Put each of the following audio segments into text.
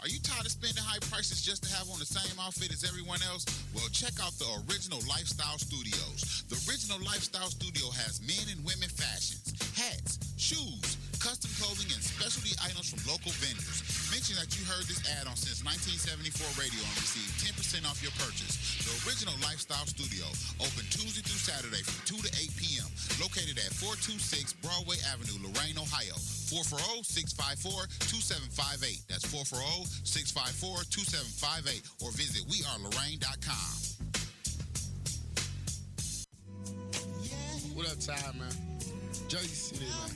Are you tired of spending high prices just to have on the same outfit as everyone else? Well, check out the Original Lifestyle Studios. The Original Lifestyle Studio has men and women fashions, hats, shoes, custom clothing, and specialty items from local vendors. Mention that you heard this ad on Since 1974 Radio and receive 10% off your purchase. The Original Lifestyle Studio, open Tuesday through Saturday from 2 to 8 p.m. Located at 426 Broadway Avenue, Lorain, Ohio. 440-654-2758. That's 440-654-2758. Or visit wearelorain.com. What up, Ty, man? Joey City, man.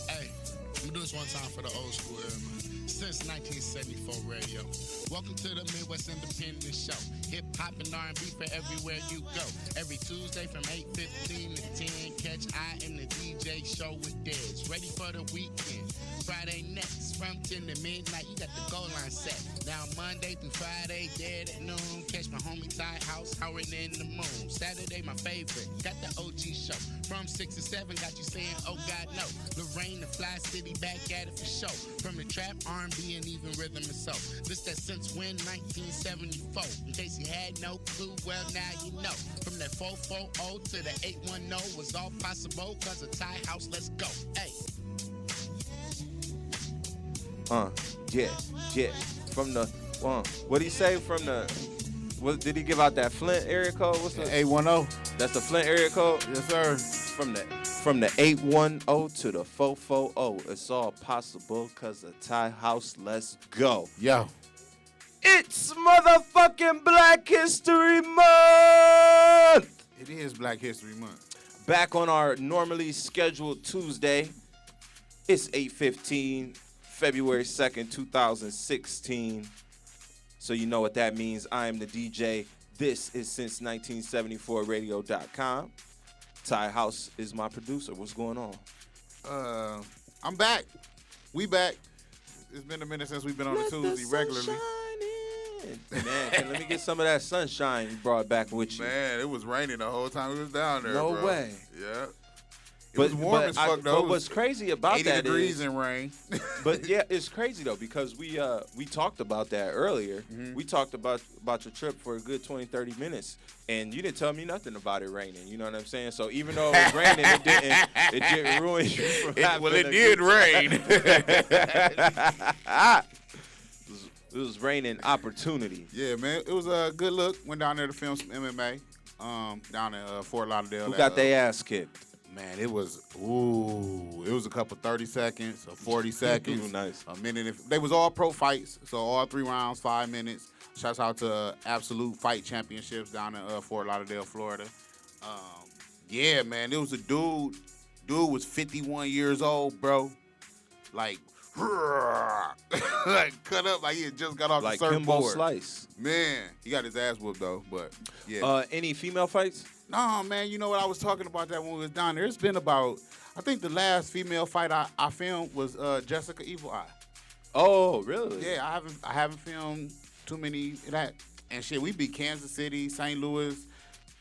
Hey, I'm gonna do this one time for the old school era, man. Since 1974 radio. Welcome to the Midwest Independent Show. Hip hop and R&B for everywhere you go. Every Tuesday from 8:15 to 10, catch I Am the DJ show with Dez. Ready for the weekend. Friday next from 10 to midnight. You got the goal line set. Now Monday through Friday, dead at noon. Catch my homie Ty House, howling in the moon. Saturday, my favorite. Got the OG show. From 6 to 7, got you saying, oh God, no. Lorraine, the Fly City, back at it for show. From the trap, R&B, and even rhythm and soul. This that since when? 1974. In case you had no clue, well, now you know. From that 440 to the 810 was all possible because of Ty House. Let's go. Hey. Yeah. From the, what did he say? From the, what did he give out that Flint area code? What's the 810? That's the Flint area code? Yes, sir. From the 810 to the 440, it's all possible because of Ty House. Let's go. Yo. It's motherfucking Black History Month! It is Black History Month. Back on our normally scheduled Tuesday. It's 8:15, February 2nd, 2016. So you know what that means. I am the DJ. This is Since 1974radio.com. Ty House is my producer. What's going on? I'm back. We back. It's been a minute since we've been on a Tuesday regularly. Man, let me get some of that sunshine you brought back with you. Man, it was raining the whole time we was down there, No bro. way. Yeah. It was warm as fuck, though. But what's crazy about 80 that degrees is, and rain. But yeah, it's crazy though because we talked about that earlier. Mm-hmm. We talked about your trip for a good 20, 30 minutes, and you didn't tell me nothing about it raining. You know what I'm saying? So even though it was raining, it didn't ruin you from having Well, it a did good rain. It was raining opportunity. Yeah, man. It was a good look. Went down there to film some MMA down in Fort Lauderdale. Who got their ass kicked? Man, it was a couple 30 seconds or 40 seconds. Nice. A minute. They was all pro fights, so all 3 rounds, 5 minutes. Shouts out to Absolute Fight Championships down in Fort Lauderdale, Florida. Yeah, man, it was a dude. Dude was 51 years old, bro. Like, like cut up like he had just got off Like the surfboard. Kimbo Slice. Man, he got his ass whooped though, but yeah. Any female fights? No, man, you know what? I was talking about that when we was down there. It's been about, I think the last female fight I filmed was Jessica Evil Eye. Oh, really? Yeah, I haven't filmed too many of that. And shit, we beat Kansas City, St. Louis,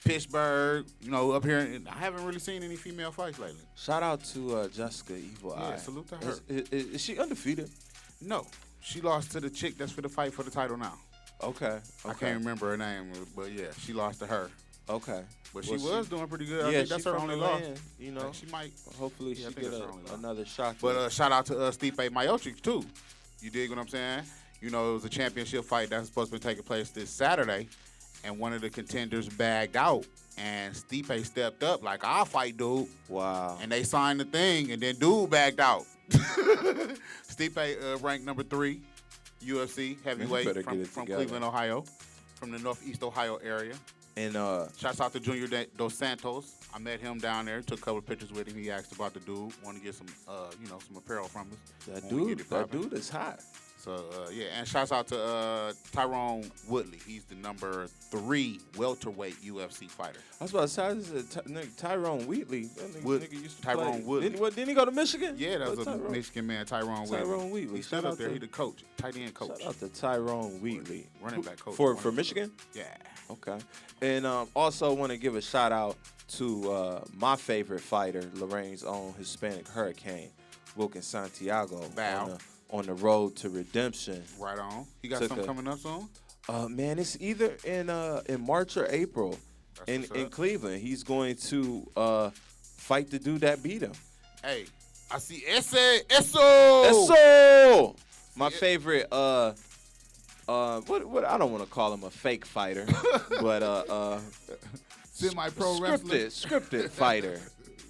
Pittsburgh, you know, up here. And I haven't really seen any female fights lately. Shout out to Jessica Evil Eye. Yeah, salute to her. Is she undefeated? No, she lost to the chick that's for the fight for the title now. Okay. I can't remember her name, but yeah, she lost to her. Okay. But she was doing pretty good. I Yeah, think that's her only loss. You know, She might. hopefully Yeah, I she think get that's her only loss. another shot. But shout out to Stipe Miocic, too. You dig what I'm saying? You know, it was a championship fight that's supposed to be taking place this Saturday, and one of the contenders bagged out, and Stipe stepped up like, I'll fight, dude. Wow. And they signed the thing, and then dude bagged out. Stipe ranked number 3, UFC heavyweight from Cleveland, Ohio, from the Northeast Ohio area. And shouts out to Junior Dos Santos. I met him down there, took a couple of pictures with him. He asked about the dude, wanted to get some, some apparel from us. That dude is hot. So yeah, and shouts out to Tyrone Woodley. He's the number 3 welterweight UFC fighter. I was about to say, Tyrone Wheatley. That nigga used to Tyrone Woodley. Didn't he go to Michigan? Yeah, that was a Michigan man, Tyrone Wheatley. He stood up there. He the coach, tight end coach. Shout out to Tyrone Wheatley, running back coach for Michigan. Yeah. Okay. And also want to give a shout out to my favorite fighter, Lorraine's own Hispanic Hurricane, Wilkins Santiago. Bow. on the road to redemption. Right on. He got Took something a- coming up soon? Man, it's either in March or April That's in what's up. Cleveland. He's going to fight the dude that beat him. Hey, I see Eso. Eso! My See, favorite what I don't want to call him a fake fighter, but Semi-pro wrestler. scripted fighter.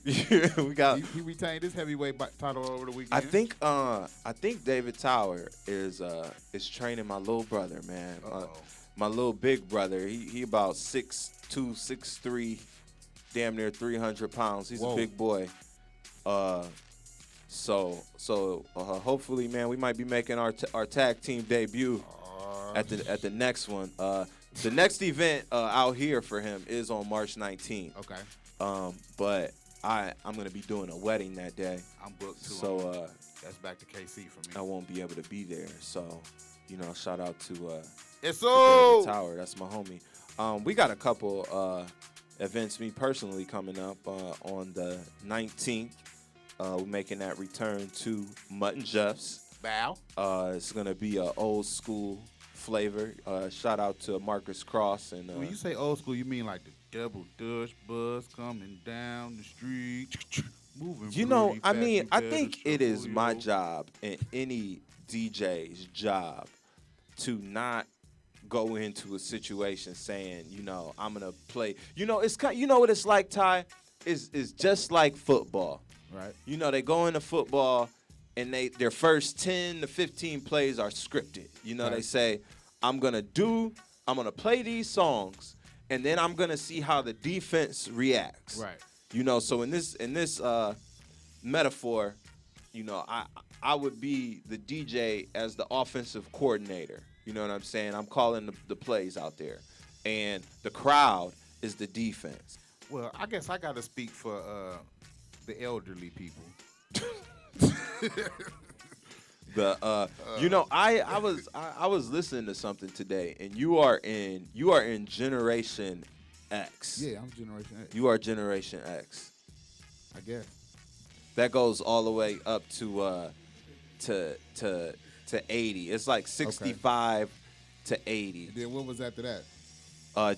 We got. He retained his heavyweight title over the weekend. I think David Tower is training my little brother, man. My little big brother. He about 6'2", 6'3", damn near 300 pounds. He's Whoa. a big boy. So hopefully, man, we might be making our tag team debut at the next one. The next event out here for him is on March 19th. Okay. But I'm gonna be doing a wedding that day, I'm booked too. so That's back to KC for me. I won't be able to be there. So, shout out to Eso. David Tower. That's my homie. We got a couple events, me personally, coming up on the 19th. We're making that return to Mutton Jeff's. Bow. It's gonna be a old school flavor. Shout out to Marcus Cross and. When you say old school, you mean like the double Dutch bus coming down the street, moving. I mean, I think it is my job and any DJ's job to not go into a situation saying, I'm gonna play. It's what it's like, Ty. Is just like football. Right. They go into football and their first 10 to 15 plays are scripted. Right. They say, I'm gonna play these songs. And then I'm gonna see how the defense reacts. Right. So in this metaphor, I would be the DJ as the offensive coordinator. You know what I'm saying? I'm calling the plays out there, and the crowd is the defense. Well, I guess I got to speak for the elderly people. I was listening to something today, and you are in Generation X. Yeah, I'm Generation X. You are Generation X. I guess. That goes all the way up to 80. It's like 65 to 80. Then what was after that?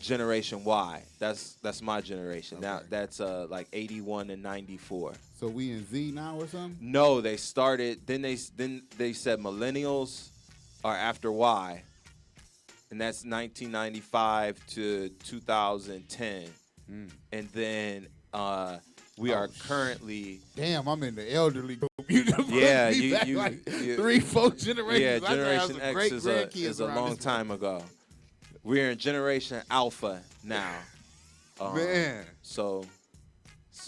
Generation Y. That's my generation. Okay. Now that's like 81 and 94. So we in Z now or something? No, they started. Then they said millennials are after Y, and that's 1995 to 2010. And then we are currently. Damn, I'm in the elderly group. Yeah, you 3-4 generations. Yeah, I thought I Generation was X great-grandkids is a around long this time ago. We're in Generation Alpha now. Man. So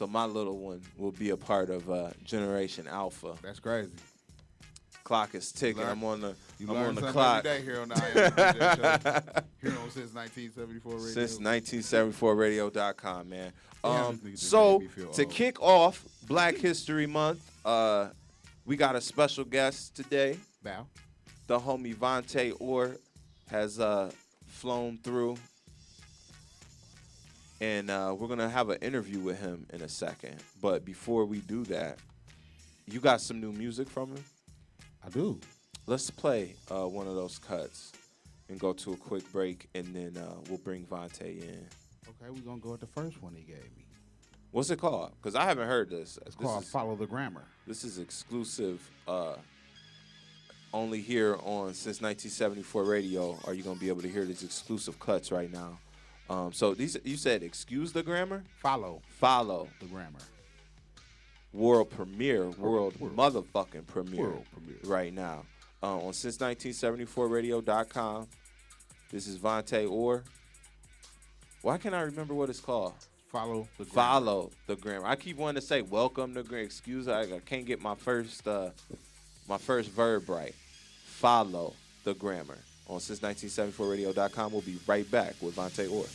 my little one will be a part of Generation Alpha. That's crazy. Clock is ticking. I'm on the something clock. every day here on the IMDJ show. Here on Since 1974 Radio. Since 1974radio.com, man. Damn, this nigga just So made me feel to old. kick off Black History Month, we got a special guest today. Bow. The homie Vante Orr has flown through, and we're gonna have an interview with him in a second. But before we do that, you got some new music from him? I do. Let's play one of those cuts and go to a quick break, and then we'll bring Vante in. Okay, we're going to go with the first one he gave me. What's it called? Because I haven't heard this. It's called Follow the Grammar. This is exclusive. Only here on Since 1974 Radio are you going to be able to hear these exclusive cuts right now. So these, you said excuse the grammar? Follow the Grammar. World premiere, world motherfucking premiere, World premiere. right now on Since1974radio.com. This is Vante Orr. Why can't I remember what it's called? Follow the Grammar. Follow the grammar. I keep wanting to say welcome to grammar. Excuse me, I can't get my first verb right. Follow the grammar on Since1974radio.com. We'll be right back with Vante Orr.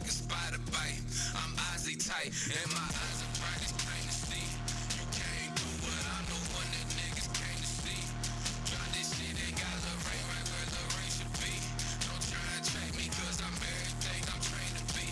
like a spider bite. I'm Ozzy tight, and my eyes are bright as plain to see. You can't do what I'm the one that niggas came to see. Try this shit, ain't got Lorraine right where Lorraine should be. Don't try and track me, cause I'm everything I'm trained to be.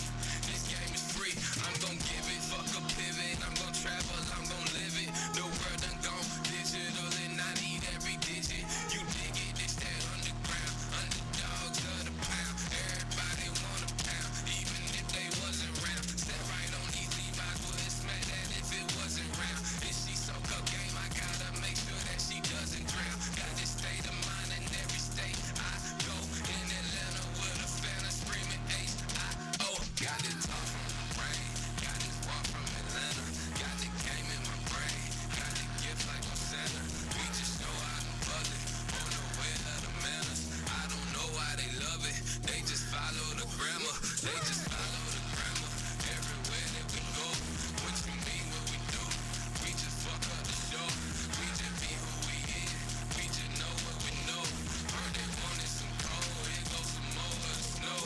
This game is free, I'm gon' give it, fuck a pivot. I'm gon' travel, I'm gon' live it. The world done gone digital and I need every digit. You dig it, it's that underground, underdogs of the pound. Everybody want a pound, even if they wasn't round. Step right on these Levi's, wouldn't smack that if it wasn't round. If she soak up game, I gotta make sure that she doesn't drown. Got this state of mind in every state I go. In Atlanta with a fan of screaming H-I-O. Got this talk from the brain, got this walk from Atlanta. Got the game in my brain, got the gift like I'm Santa. We just know how to buzz it, on the way of the manners. I don't know why they love it, they just follow the grammar. They just follow the grammar, everywhere that we go. What you mean, what we do? We just fuck up the show. We just be who we is, we just know what we know. Heard they wanted some cold, here goes some more of the snow.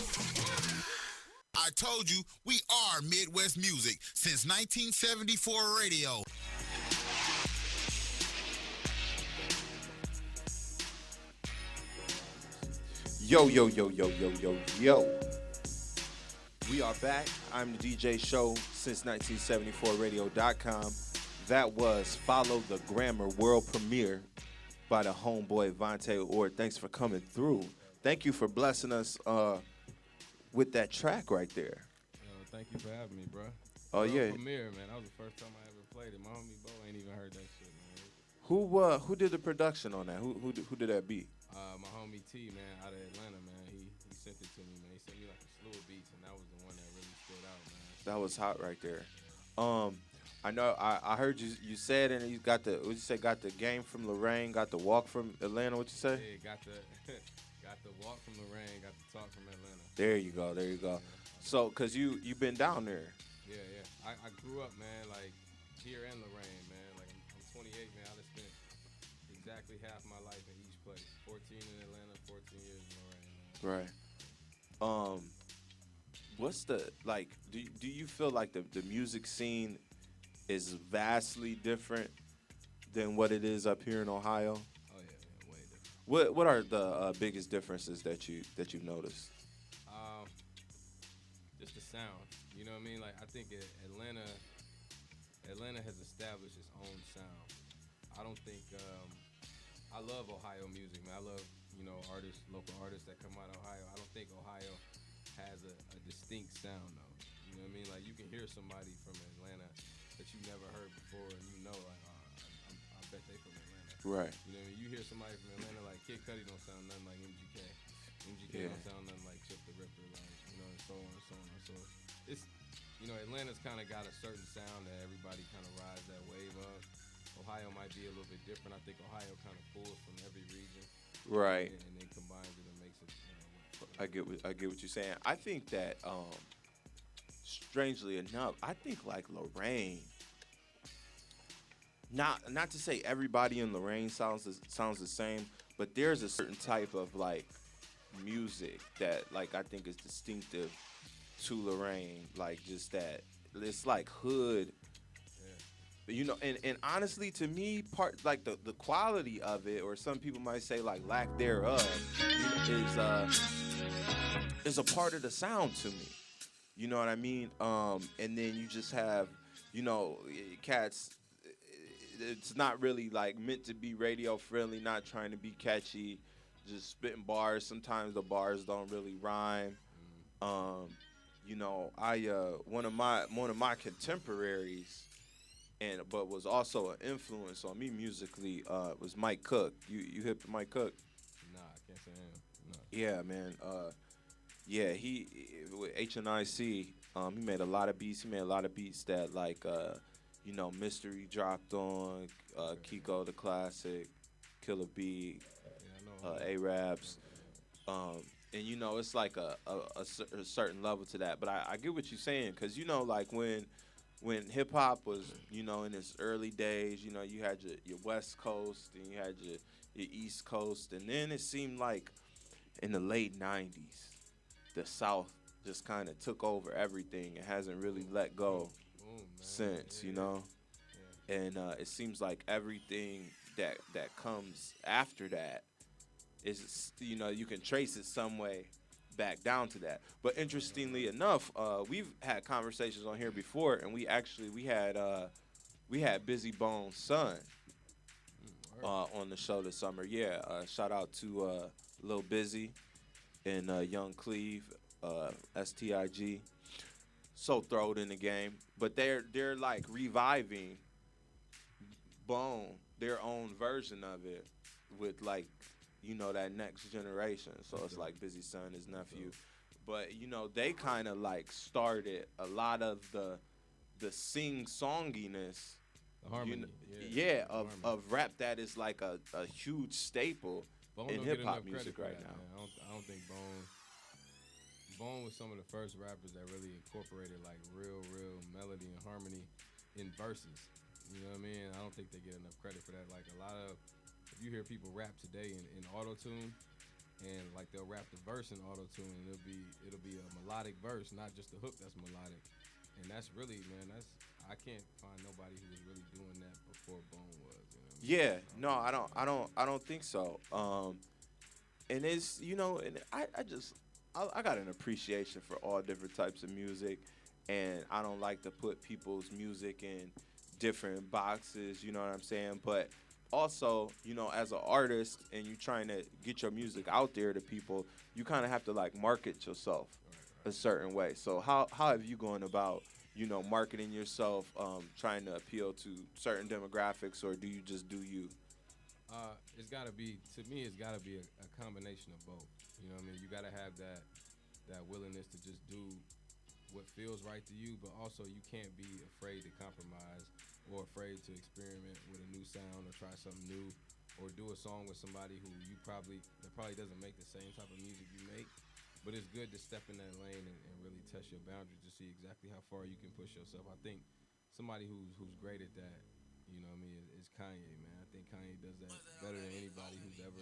I told you we are Midwest music since 1974 radio. Yo, yo, yo, yo, yo, yo, yo. We are back. I'm the DJ Show since 1974radio.com. That was Follow the Grammar world premiere by the homeboy Vante Orr. Thanks for coming through. Thank you for blessing us with that track right there. Thank you for having me, bro. Oh, yeah. Premiere, man. That was the first time I ever played it. My homie Bo ain't even heard that shit, man. Who did the production on that? Who did that beat? My homie T, man, out of Atlanta, man. He sent it to me, man. He sent me like a slew of beats, and that was the one that really stood out, man. That was hot right there. I know I heard you said, and you got the what you say, got the game from Lorraine, got the walk from Atlanta. What you say? Yeah, got the got the walk from Lorraine, got the talk from Atlanta. There you go. There you go. So, cause you've been down there. Yeah. I grew up, man, like here in Lorraine, man. Like I'm 28, man. I spent exactly half my life in each place. 14 in Atlanta, 14 years in Lorraine, man. Right. What's the like? Do you feel like the music scene is vastly different than what it is up here in Ohio? Oh yeah, way different. What are the biggest differences that you've noticed? Just the sound. You know what I mean? Like I think Atlanta has established its own sound. I don't think I love Ohio music, man. I love artists, local artists that come out of Ohio. I don't think Ohio has a distinct sound though. You know what I mean? Like you can hear somebody from Atlanta that you never heard before, and I bet they from Atlanta. Right. You know what I mean? You hear somebody from Atlanta like Kid Cudi don't sound nothing like MGK. MGK Yeah. don't sound nothing like Chip the Ripper, like and so on and so on. So it's Atlanta's kind of got a certain sound that everybody kind of rides that wave of. Ohio might be a little bit different. I think Ohio kind of pulls from every region. Right. And then combines it and makes it. I get what you're saying. I think that strangely enough, I think like Lorraine. Not to say everybody in Lorraine sounds the same, but there's a certain type of like music that like I think is distinctive to Lorraine. Like just that it's like hood. And honestly, to me, part like the quality of it, or some people might say like lack thereof, is a part of the sound to me. You know what I mean? And then you just have, cats. It's not really like meant to be radio friendly, not trying to be catchy, just spitting bars. Sometimes the bars don't really rhyme. One of my contemporaries, but was also an influence on me musically, was Mike Cook. You hip to Mike Cook? Nah, I can't say him. No. Yeah, man. He with HNIC. He made a lot of beats. He made a lot of beats that like Mystery dropped on, Kiko the Classic, Killer B, Arabs. And it's like a certain level to that. But I get what you're saying, because like when hip hop was in its early days, you had your West Coast and you had your East Coast, and then it seemed like in the late '90s, the South just kind of took over everything and hasn't really let go Boom, man. since, Yeah, you know. yeah. And it seems like everything that comes after that is, you know, you can trace it some way back down to that. But interestingly enough, we've had conversations on here before, and we had Busy Bone's son on the show this summer. Yeah, shout out to Lil Busy and Young Cleve, STIG. So throwed in the game, but they're like reviving Bone, their own version of it, with like, you know, that next generation. So it's like Busy Son, his nephew, but you know they kind of like started a lot of the sing songiness. The harmony. Yeah, the of harmony. of rap that is like a huge staple Bone in don't hip get hop enough music credit for right that, now. Man. I don't think Bone was some of the first rappers that really incorporated like real melody and harmony in verses. You know what I mean? I don't think they get enough credit for that. Like a lot of, if you hear people rap today in auto tune, and like they'll rap the verse in auto tune, and it'll be a melodic verse, not just the hook that's melodic. And that's really, man, I can't find nobody who was really doing that before Bone was. You know what I mean? Yeah, no, I don't think so. And it's, you know, and I got an appreciation for all different types of music, and I don't like to put people's music in different boxes. You know what I'm saying? But also, you know, as an artist and you trying to get your music out there to people, you kind of have to like market yourself a certain way. So how have you gone about, you know, marketing yourself, trying to appeal to certain demographics, or do you just do you? It's gotta be, to me, it's gotta be a combination of both. You know what I mean? You gotta have that willingness to just do what feels right to you, but also you can't be afraid to compromise or afraid to experiment with a new sound or try something new or do a song with somebody who that probably doesn't make the same type of music you make. But it's good to step in that lane and really test your boundaries to see exactly how far you can push yourself. I think somebody who's great at that, you know what I mean, is Kanye, man. I think Kanye does that better than anybody who's ever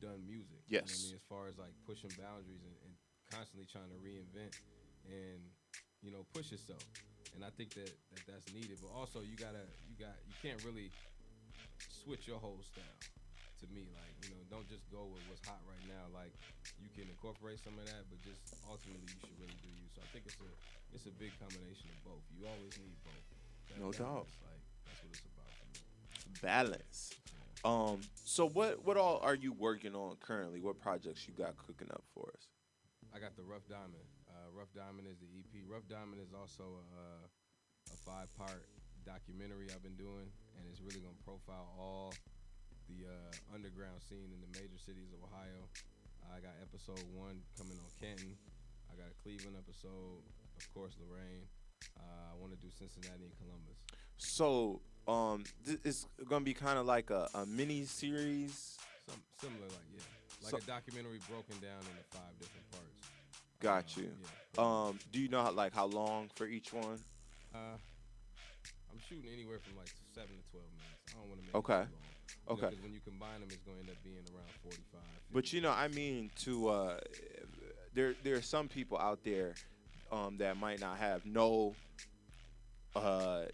done music. You know what I Yes. mean, as far as like pushing boundaries and constantly trying to reinvent and, you know, push yourself. And I think that's needed. But also you can't really switch your whole style. To me, like, you know, don't just go with what's hot right now. Like, you can incorporate some of that, but just ultimately you should really do you. So I think it's a big combination of both. You always need both. No doubt. Like, that's what it's about for me. Balance. So what all are you working on currently? What projects you got cooking up for us? I got the Rough Diamond. Rough Diamond is the EP. Rough Diamond is also a 5-part documentary I've been doing, and it's really gonna profile all the underground scene in the major cities of Ohio. I got episode 1 coming on Canton. I got a Cleveland episode, of course, Lorraine. I want to do Cincinnati and Columbus. So it's gonna be kind of like a mini series. Similar, like, yeah, like So- a documentary broken down into 5 different parts. Got you. Yeah. Do you know how long for each one? I'm shooting anywhere from like 7 to 12 minutes. I don't want to make Okay. it too long. Okay. Because when you combine them, it's going to end up being around 45. 50. But you know, I mean, there are some people out there that might not have no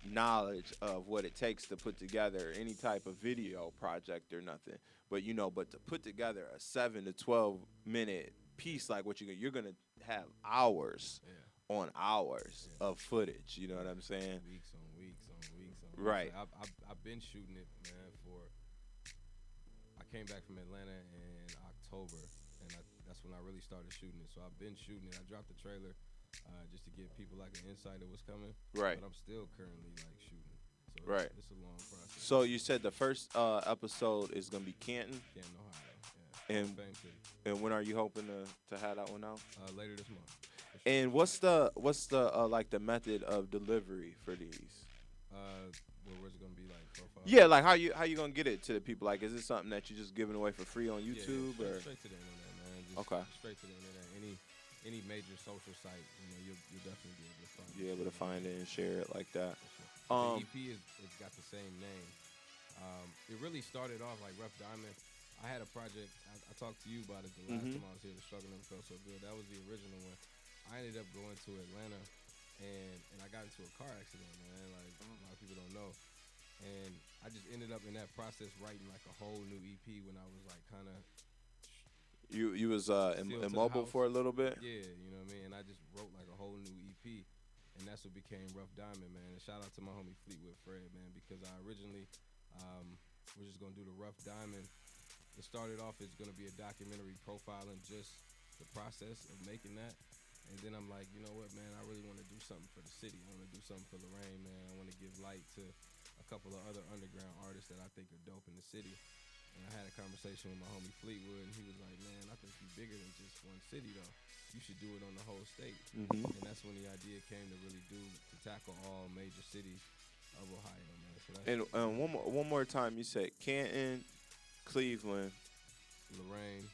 knowledge of what it takes to put together any type of video project or nothing. But you know, but to put together a 7 to 12 minute piece like what you're gonna have hours Yeah. on hours of footage. You know what I'm saying? Weeks on weeks on weeks on. Right. Like, I've been shooting it, man. I came back from Atlanta in October, and that's when I really started shooting it. So I've been shooting it. I dropped the trailer just to give people like an insight of what's coming. Right. But I'm still currently like shooting. So Right. It's a long process. So you said the first episode is gonna be Canton, Canton, Ohio. Yeah. And- Fame City. and when are you hoping to have that one out? Later this month. For sure. And what's the like the method of delivery for these? Where's it gonna be like profile? Yeah, like how you gonna get it to the people? Like, is it something that you're just giving away for free on Yeah, YouTube or? straight to the internet, man. Just Okay. Straight to the internet. Any major social site, you know, you'll definitely be able to find. Be able to find it and share it like that. For sure. Um, The EP it's got the same name. It really started off like Rough Diamond. I had a project. I talked to you about it the last Mhm. time I was here. The Struggle Never Felt So Good. That was the original one. I I ended up going to Atlanta, and I got into a car accident, man. Like a lot of people don't know, and I just ended up in that process writing like a whole new EP when I was like kind of You was Still to the immobile house. for a little bit. yeah, you know what I mean. And I just wrote like a whole new EP, and that's what became Rough Diamond, man. And shout out to my homie Fleetwood Fred, man, because I originally was just gonna do the Rough Diamond. It started off as gonna be a documentary profiling just the process of making that. And then I'm like, you know what, man, I really want to do something for the city. I want to do something for Lorraine, man. I want to give light to a couple of other underground artists that I think are dope in the city. And I had a conversation with my homie Fleetwood, and he was like, man, I think you're bigger than just one city, though. You should do it on the whole state. Mm-hmm. And that's when the idea came to really to tackle all major cities of Ohio, man. So that's And one more time, you said Canton, Cleveland, Lorraine,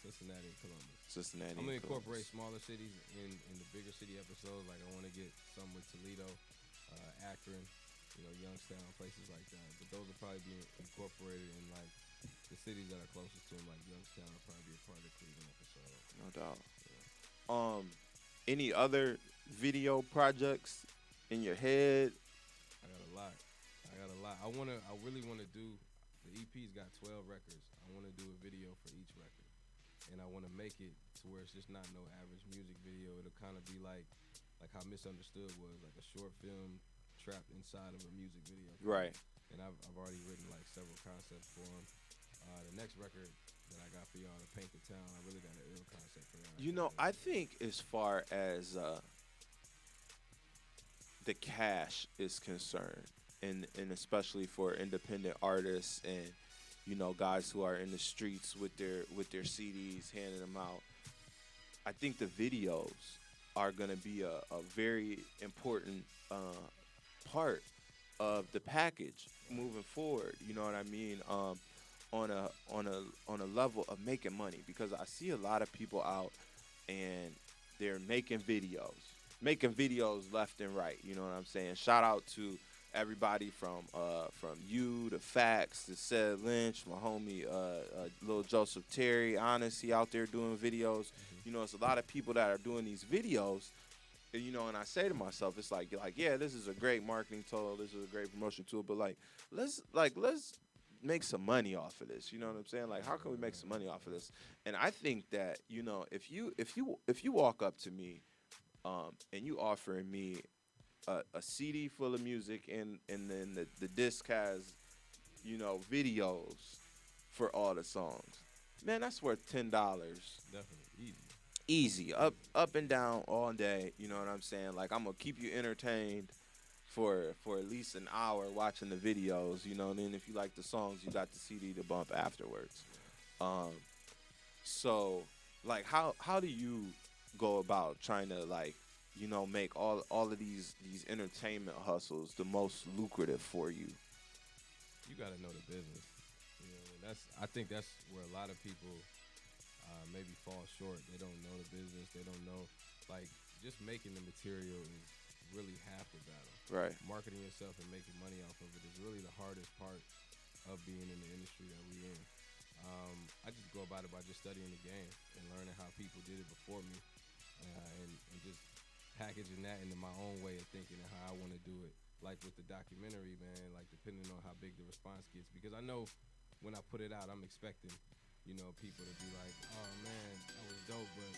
Cincinnati, and Columbus. Cincinnati. I'm gonna and incorporate Columbus. smaller cities in the bigger city episodes. Like I want to get some with Toledo, Akron, Youngstown, places like that. But those will probably be incorporated in like the cities that are closest to them, like Youngstown, will probably be a part of the Cleveland episode. No doubt. Any other video projects in your head? I got a lot. I really wanna do. The EP's got 12 records. I wanna do a video for each record, and I wanna make it to where it's just not no average music video. It'll kind of be like how Misunderstood was, like a short film trapped inside of a music video. Right. And I've already written like several concepts for them. The next record that I got for y'all, to Paint the Town, I really got an ill concept for that. I think as far as the cash is concerned, and especially for independent artists and guys who are in the streets with their CDs, handing them out, I think the videos are gonna be a very important part of the package moving forward. You know what I mean? On a level of making money, because I see a lot of people out and they're making videos left and right. You know what I'm saying? Shout out to everybody from you to Fax to Said Lynch, my homie Lil Joseph Terry, Honest, he out there doing videos. It's a lot of people that are doing these videos. And I say to myself, it's like, yeah, this is a great marketing tool, this is a great promotion tool, but let's make some money off of this. You know what I'm saying? Like, how can we make some money off of this? And I think that if you walk up to me, and you offering me a CD full of music, and then the disc has videos for all the songs, man, that's worth $10. Definitely Easy, up and down all day. You know what I'm saying? Like, I'm gonna keep you entertained for at least an hour watching the videos. And then if you like the songs, you got the CD to bump afterwards. So like, how do you go about trying to make all of these entertainment hustles the most lucrative for you? You gotta know the business. I think that's where a lot of people maybe fall short. They don't know the business. They don't know, just making the material is really half the battle. Right. Marketing yourself and making money off of it is really the hardest part of being in the industry that we in. I just go about it by just studying the game and learning how people did it before me, and just packaging that into my own way of thinking and how I want to do it. Like with the documentary, man, depending on how big the response gets, because I know when I put it out, I'm expecting people to be like, oh man, that was dope, but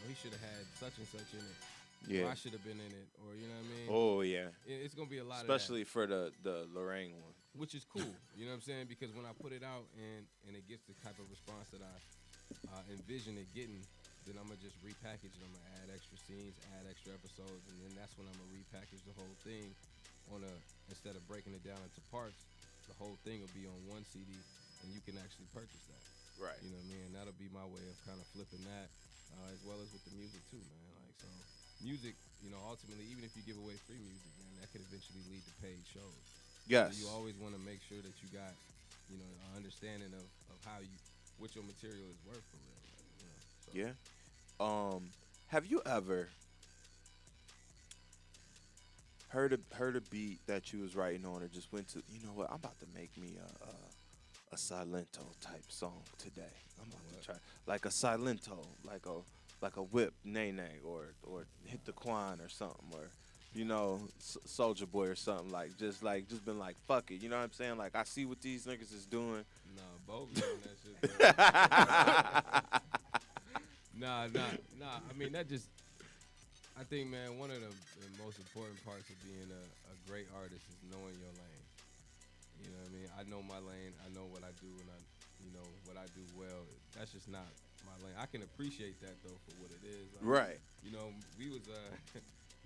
he should have had such and such in it. Yeah. Or I should have been in it, or you know what I mean? Oh yeah. It's gonna be a lot Especially of for the Lorraine one. that, which is cool. You know what I'm saying? Because when I put it out and it gets the type of response that I envision it getting, then I'm gonna just repackage it. I'm gonna add extra scenes, add extra episodes, and then that's when I'm gonna repackage the whole thing instead of breaking it down into parts. The whole thing will be on one CD, and you can actually purchase that. Right. You know what I mean? And that'll be my way of kind of flipping that, as well as with the music too, man. So music, ultimately, even if you give away free music, man, that could eventually lead to paid shows. Yes. So you always want to make sure that you got, an understanding of what your material is worth for real. So. Yeah. Have you ever heard a beat that you was writing on, or just went to, what, I'm about to make me a Silento type song today. I'm about to try like a Silento, like like a whip, nay nay, or hit the Quan or something, or Soldier Boy or something, just been like, fuck it, you know what I'm saying? Like, I see what these niggas is doing. Nah, Bo be on that shit. Though. Nah. I mean, that just. I think, man, one of the most important parts of being a great artist is knowing your lane. You know what I mean? I know my lane. I know what I do, and what I do well. That's just not my lane. I can appreciate that though for what it is. Like, Right. You know, we was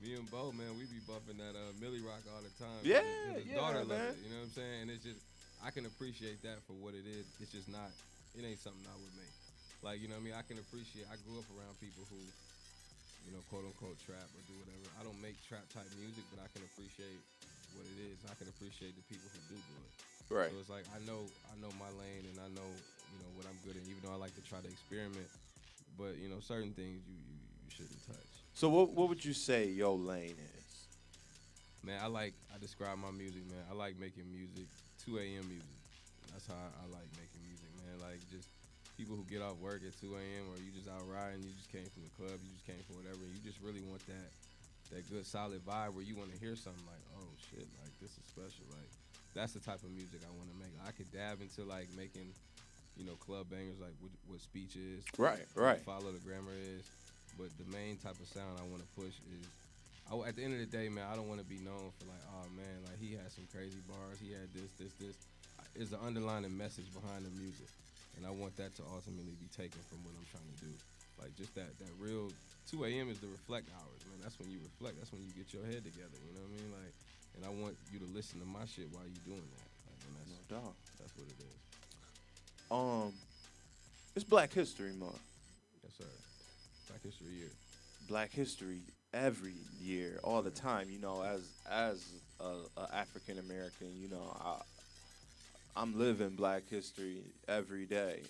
me and Bo, man, we be bumping that Millie Rock all the time. Yeah, his yeah, daughter man. loves it. You know what I'm saying? And it's just, I can appreciate that for what it is. It's just not. It ain't something I would make. Like, you know what I mean? I can appreciate. I grew up around people who, quote unquote trap or do whatever. I don't make trap type music, but I can appreciate what it is. I can appreciate the people who do it. Right. So it's like I know my lane, and I know what I'm good at. Even though I like to try to experiment, but certain things you shouldn't touch. So what would you say your lane is? Man, I describe my music, man. I like making music, 2 a.m. music. That's how I like making music, man. Like just people who get off work at 2 a.m. or you just out riding, you just came from the club, you just came from whatever, and you just really want that good solid vibe where you want to hear something like, oh shit, like this is special. Like that's the type of music I want to make. I could dab into like making, club bangers like what speech is. Right. Follow the grammar is. But the main type of sound I want to push is, at the end of the day, man, I don't want to be known for like, oh man, like he had some crazy bars, he had this. It's the underlying message behind the music. And I want that to ultimately be taken from what I'm trying to do. Like just that real 2 a.m. is the reflect hours, man. That's when you reflect. That's when you get your head together. You know what I mean? Like, and I want you to listen to my shit while you doing that. Like, and that's, No doubt. That's what it is. It's Black History Month. Yes, sir. Black History Year. Black History every year, all the time. As a African American, I'm living Black History every day.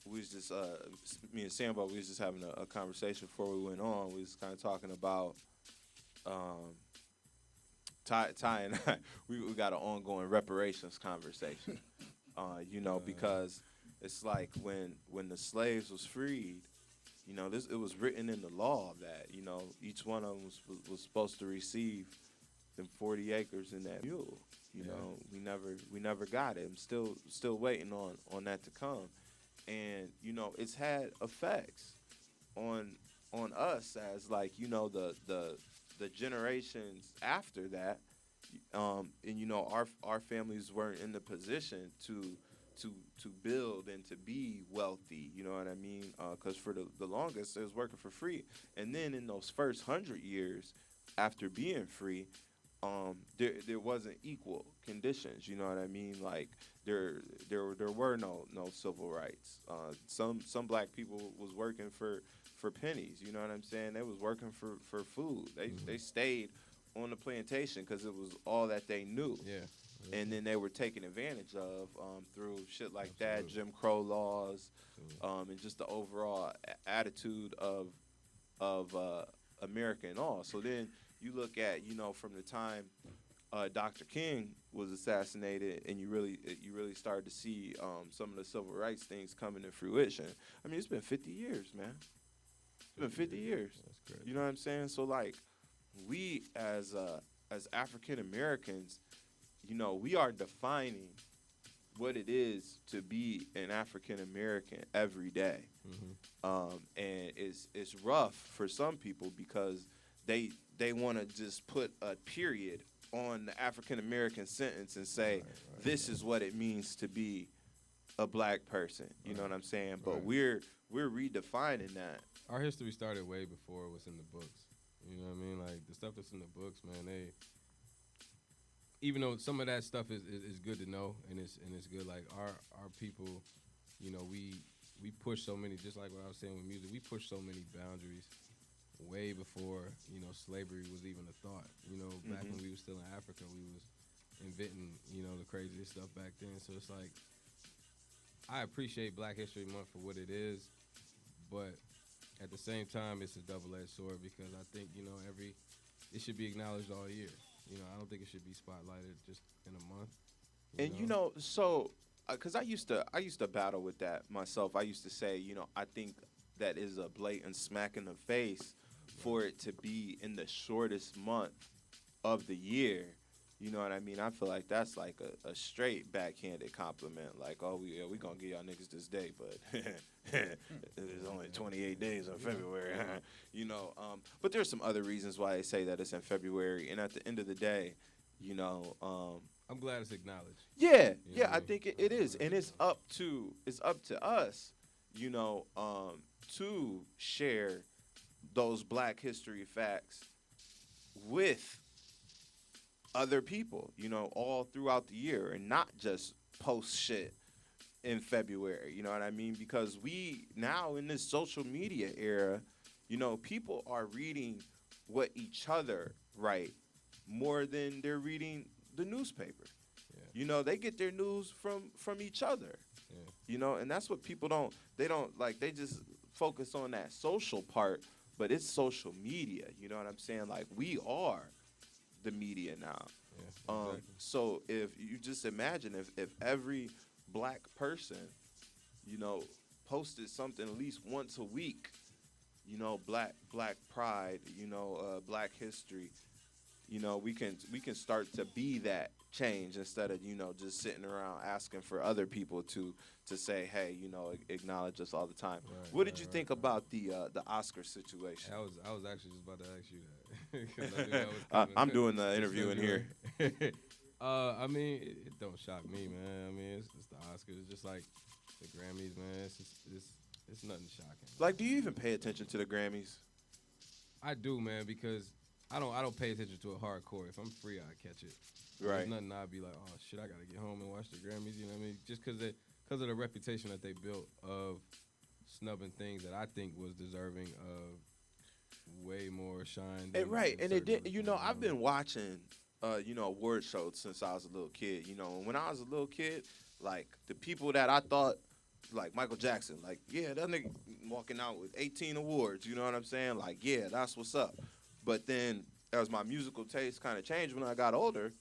We was just me and Sambo, we was just having a conversation before we went on. We was kind of talking about Ty and I. We got an ongoing reparations conversation. Because it's like when the slaves was freed, it was written in the law that each one of them was supposed to receive them 40 acres in that mule. We never got it. I'm still waiting on that to come, and it's had effects on us as like the generations after that, and our families weren't in the position to build and to be wealthy, you know what I mean? Because for the longest, it was working for free. And then in those first 100 years after being free, there wasn't equal conditions, you know what I mean? Like there were no civil rights. Some black people was working for pennies, you know what I'm saying? They was working for food. They stayed on the plantation because it was all that they knew. Yeah. And then they were taken advantage of through shit like that, Jim Crow laws, and just the overall attitude of America and all. So then you look at from the time Dr. King was assassinated, and you really started to see some of the civil rights things coming to fruition. I mean, it's been 50 years, man. It's been 50 years. That's great. You know what I'm saying? So like, we as African Americans, we are defining what it is to be an African American every day. And it's rough for some people because they want to just put a period on the African American sentence and say, this is what it means to be a black person. You know what I'm saying? But we're redefining that. Our history started way before it was in the books. You know what I mean? Like the stuff that's in the books, man, even though some of that stuff is good to know and it's good, like our people, we push so many, just like what I was saying with music, we push so many boundaries way before, slavery was even a thought. Back when we were still in Africa, we was inventing, the craziest stuff back then. So it's like, I appreciate Black History Month for what it is, but at the same time, it's a double-edged sword because I think, it should be acknowledged all year. I don't think it should be spotlighted just in a month. So because I used to battle with that myself. I used to say, I think that is a blatant smack in the face for it to be in the shortest month of the year. You know what I mean? I feel like that's like a straight backhanded compliment. Like, oh, we gonna give y'all niggas this day, but there's only 28 days in February. You know, but there's some other reasons why they say that it's in February. And at the end of the day, you know, I'm glad it's acknowledged. yeah, You know what I I mean? think it is, and it's up to us, you know, to share those Black history facts with other people, you know, all throughout the year, and not just post shit in February. You know what I mean? Because we now in this social media era, you know, people are reading what each other write more than they're reading the newspaper. Yeah. You know, they get their news from each other. Yeah. You know, and that's what people don't. They don't like. They just focus on that social part, but it's social media. You know what I'm saying? Like, we are the media now. Yeah, exactly. So if you just imagine if every Black person, you know, posted something at least once a week, you know, black pride, you know, Black history, you know, we can start to be that change instead of, you know, just sitting around asking for other people to say, hey, you know, acknowledge us all the time. Right, What did right, you right, think right. about the Oscar situation? I was actually just about to ask you that. 'Cause I knew that was coming. I'm doing the It's interview in here. February. I mean, it don't shock me, man. I mean, it's the Oscars. It's just like the Grammys, man. It's nothing shocking. Like, do you even pay attention to the Grammys? I do, man, because I don't pay attention to it hardcore. If I'm free, I catch it. Right. There's nothing I'd be like, oh shit, I gotta get home and watch the Grammys. You know what I mean? Just because of the reputation that they built of snubbing things that I think was deserving of way more shine. Than, Right, than and it certain did. You other know, things, I've been watching, you know, award shows since I was a little kid. You know, and when I was a little kid, like the people that I thought, like Michael Jackson, like, yeah, that nigga walking out with 18 awards. You know what I'm saying? Like, yeah, that's what's up. But then as my musical taste kind of changed when I got older,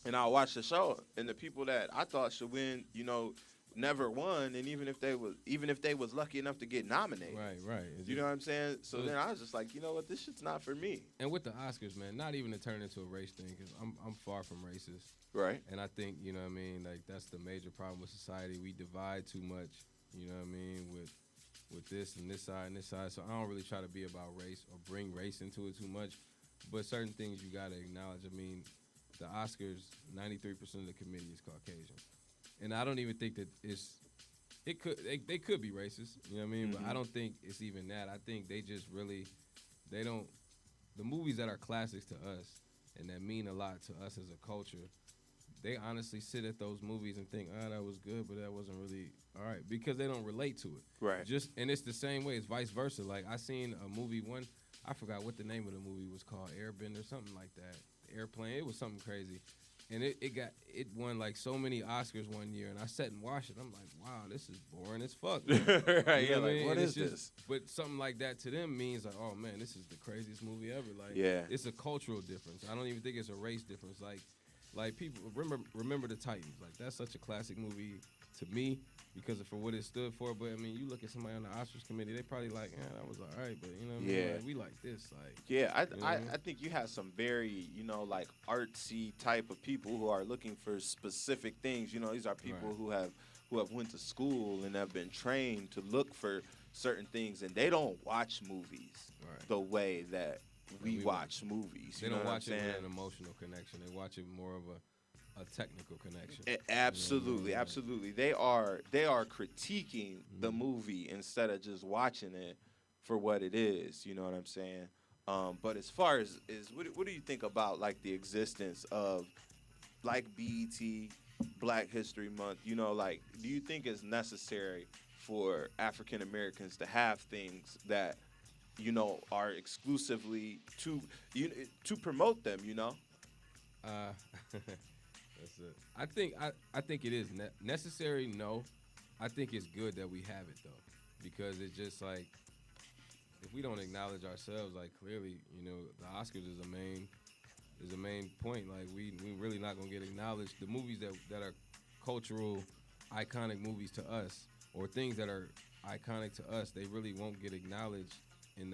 and I watched the show, and the people that I thought should win, you know, never won, and even if they was lucky enough to get nominated. Right. You know what I'm saying? So So then I was just like, you know what, this shit's not for me. And with the Oscars, man, not even to turn into a race thing, because I'm far from racist. Right. And I think, you know what I mean, like that's the major problem with society. We divide too much, you know what I mean, with this and this side and this side. So I don't really try to be about race or bring race into it too much. But certain things you gotta acknowledge. I mean, the Oscars, 93% of the committee is Caucasian. And I don't even think that they could be racist, you know what I mean? But I don't think it's even that. I think they just really, they don't, the movies that are classics to us and that mean a lot to us as a culture, they honestly sit at those movies and think, oh, that was good, but that wasn't really all right, because they don't relate to it. Right. And it's the same way, it's vice versa. Like, I seen a movie, I forgot what the name of the movie was called, Airbender, something like that. Airplane, it was something crazy. And it won like so many Oscars one year, and I sat and watched it. I'm like, wow, this is boring as fuck. Right, You know yeah, what I like, mean? what And is it's this? But something like that to them means like, oh man, this is the craziest movie ever. Like, Yeah. it's a cultural difference. I don't even think it's a race difference. Like people remember the Titans. Like, that's such a classic movie to me because of for what it stood for. But I mean, you look at somebody on the Oscars committee, they probably like, yeah, that was all right, but you know what I mean? Yeah. Like, we like this. Like, Yeah, you know? I think you have some very, you know, like artsy type of people who are looking for specific things. You know, these are people Right. who have went to school and have been trained to look for certain things, and they don't watch movies Right. the way that we we watch movies. They You know don't what I'm watch it saying? with an emotional connection. They watch it more of a technical connection. Absolutely, Yeah. absolutely. They are critiquing the Mm-hmm. movie instead of just watching it for what it is. You know what I'm saying? But as far as what do you think about like the existence of like BET, Black History Month? You know, like, do you think it's necessary for African Americans to have things that, you know, are exclusively to promote them? You know? That's it. I think it is necessary. No, I think it's good that we have it though, because it's just like if we don't acknowledge ourselves, like clearly, you know, the Oscars is a main point. Like we really not gonna get acknowledged. The movies that are cultural, iconic movies to us, or things that are iconic to us, they really won't get acknowledged in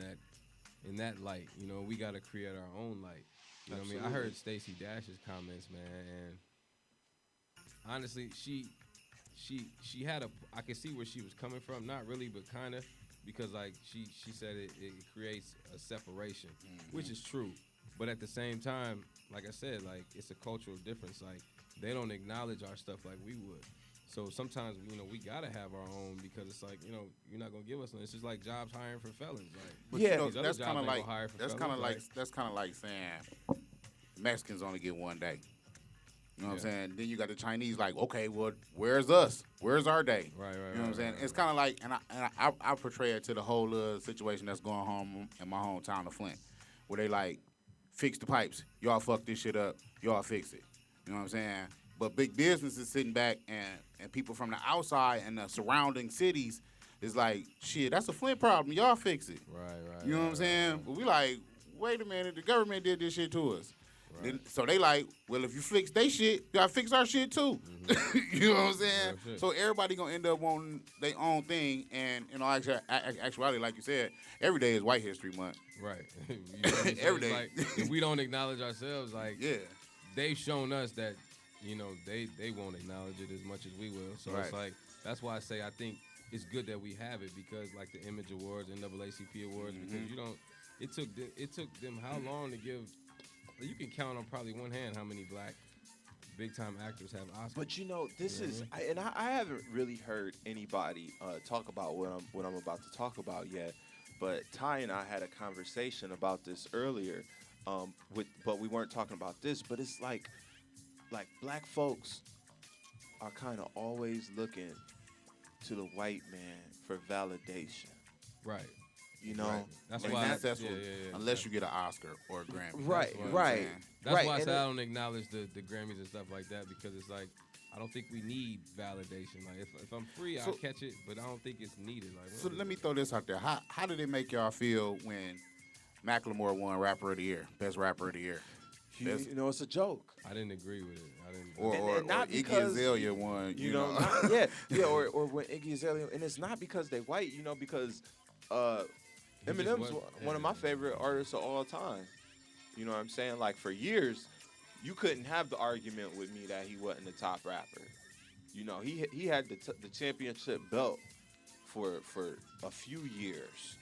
that light. You know, we got to create our own light. You know what I mean? I heard Stacey Dash's comments, man, and honestly, she had a. I can see where she was coming from. Not really, but kind of, because like she said it creates a separation, which is true. But at the same time, like I said, like it's a cultural difference. Like they don't acknowledge our stuff like we would. So sometimes, we gotta have our own because it's like, you're not gonna give us. It's just like jobs hiring for felons. Like, But Yeah. you these know, other that's jobs kind of ain't like gonna hire for that's fellas, kind of like like- that's kind of like saying Mexicans only get one day. You know what I'm saying? Then you got the Chinese like, okay, well, where's us? Where's our day? Right, You know what I'm saying? It's kind of like, and I portray it to the whole situation that's going on in my hometown of Flint, where they like fix the pipes. Y'all fuck this shit up. Y'all fix it. You know what I'm saying? But big business is sitting back, and people from the outside and the surrounding cities is like, shit, that's a Flint problem. Y'all fix it. Right. You know what I'm saying? But we like, wait a minute, the government did this shit to us. Right. So they like, well, if you fix they shit, you gotta fix our shit too. You know what I'm saying? Real shit. So everybody gonna end up wanting their own thing, and actuality, like you said, every day is White History Month. Right. You know what I'm saying? Every It's day. like, if we don't acknowledge ourselves, like Yeah, they've shown us that, they won't acknowledge it as much as we will. So it's Right. like that's why I say I think it's good that we have it because like the Image Awards, NAACP Awards, because it took them how long to give. You can count on probably one hand how many black big time actors have Oscars. But this You know is, what I haven't really heard anybody talk about what I'm about to talk about yet. But Ty and I had a conversation about this earlier, but we weren't talking about this. But it's like black folks are kind of always looking to the white man for validation. Right. You know, right. That's And why. successful yeah. unless you get an Oscar or a Grammy. right, what I'm right, saying. That's right. why I and say it- I don't acknowledge the Grammys and stuff like that because it's like I don't think we need validation. Like if I'm free, I'll catch it, but I don't think it's needed. Like So let me throw this out there. How did it make y'all feel when Macklemore won Rapper of the Year, Best Rapper of the Year? it's a joke. I didn't agree with it. I didn't. Or not Iggy because, Azalea won, You know, not, yeah, or when Iggy Azalea, and it's not because they white, because He just Eminem's wasn't- one of my favorite artists of all time. You know what I'm saying? Like for years, you couldn't have the argument with me that he wasn't the top rapper. You know, he had the championship belt for a few years.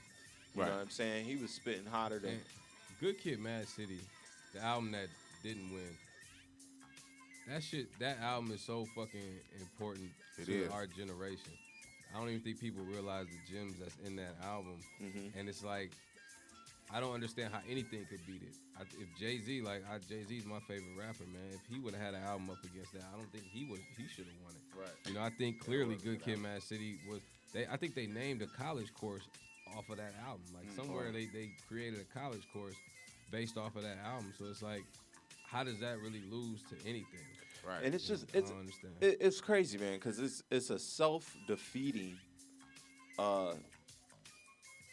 You Right. know what I'm saying? He was spitting hotter than. And Good Kid, Mad City, the album that didn't win. That album is so fucking important It to is. our generation. I don't even think people realize the gems that's in that album. And it's like, I don't understand how anything could beat it. If Jay-Z, Jay-Z's my favorite rapper, man. If he would have had an album up against that, I don't think he should have won it. Right. I think clearly Good Kid, Mad City was. I think they named a college course off of that album. Like somewhere they created a college course based off of that album. So it's like, how does that really lose to anything? Right. And it's just I don't understand. it's crazy, man, because it's a self-defeating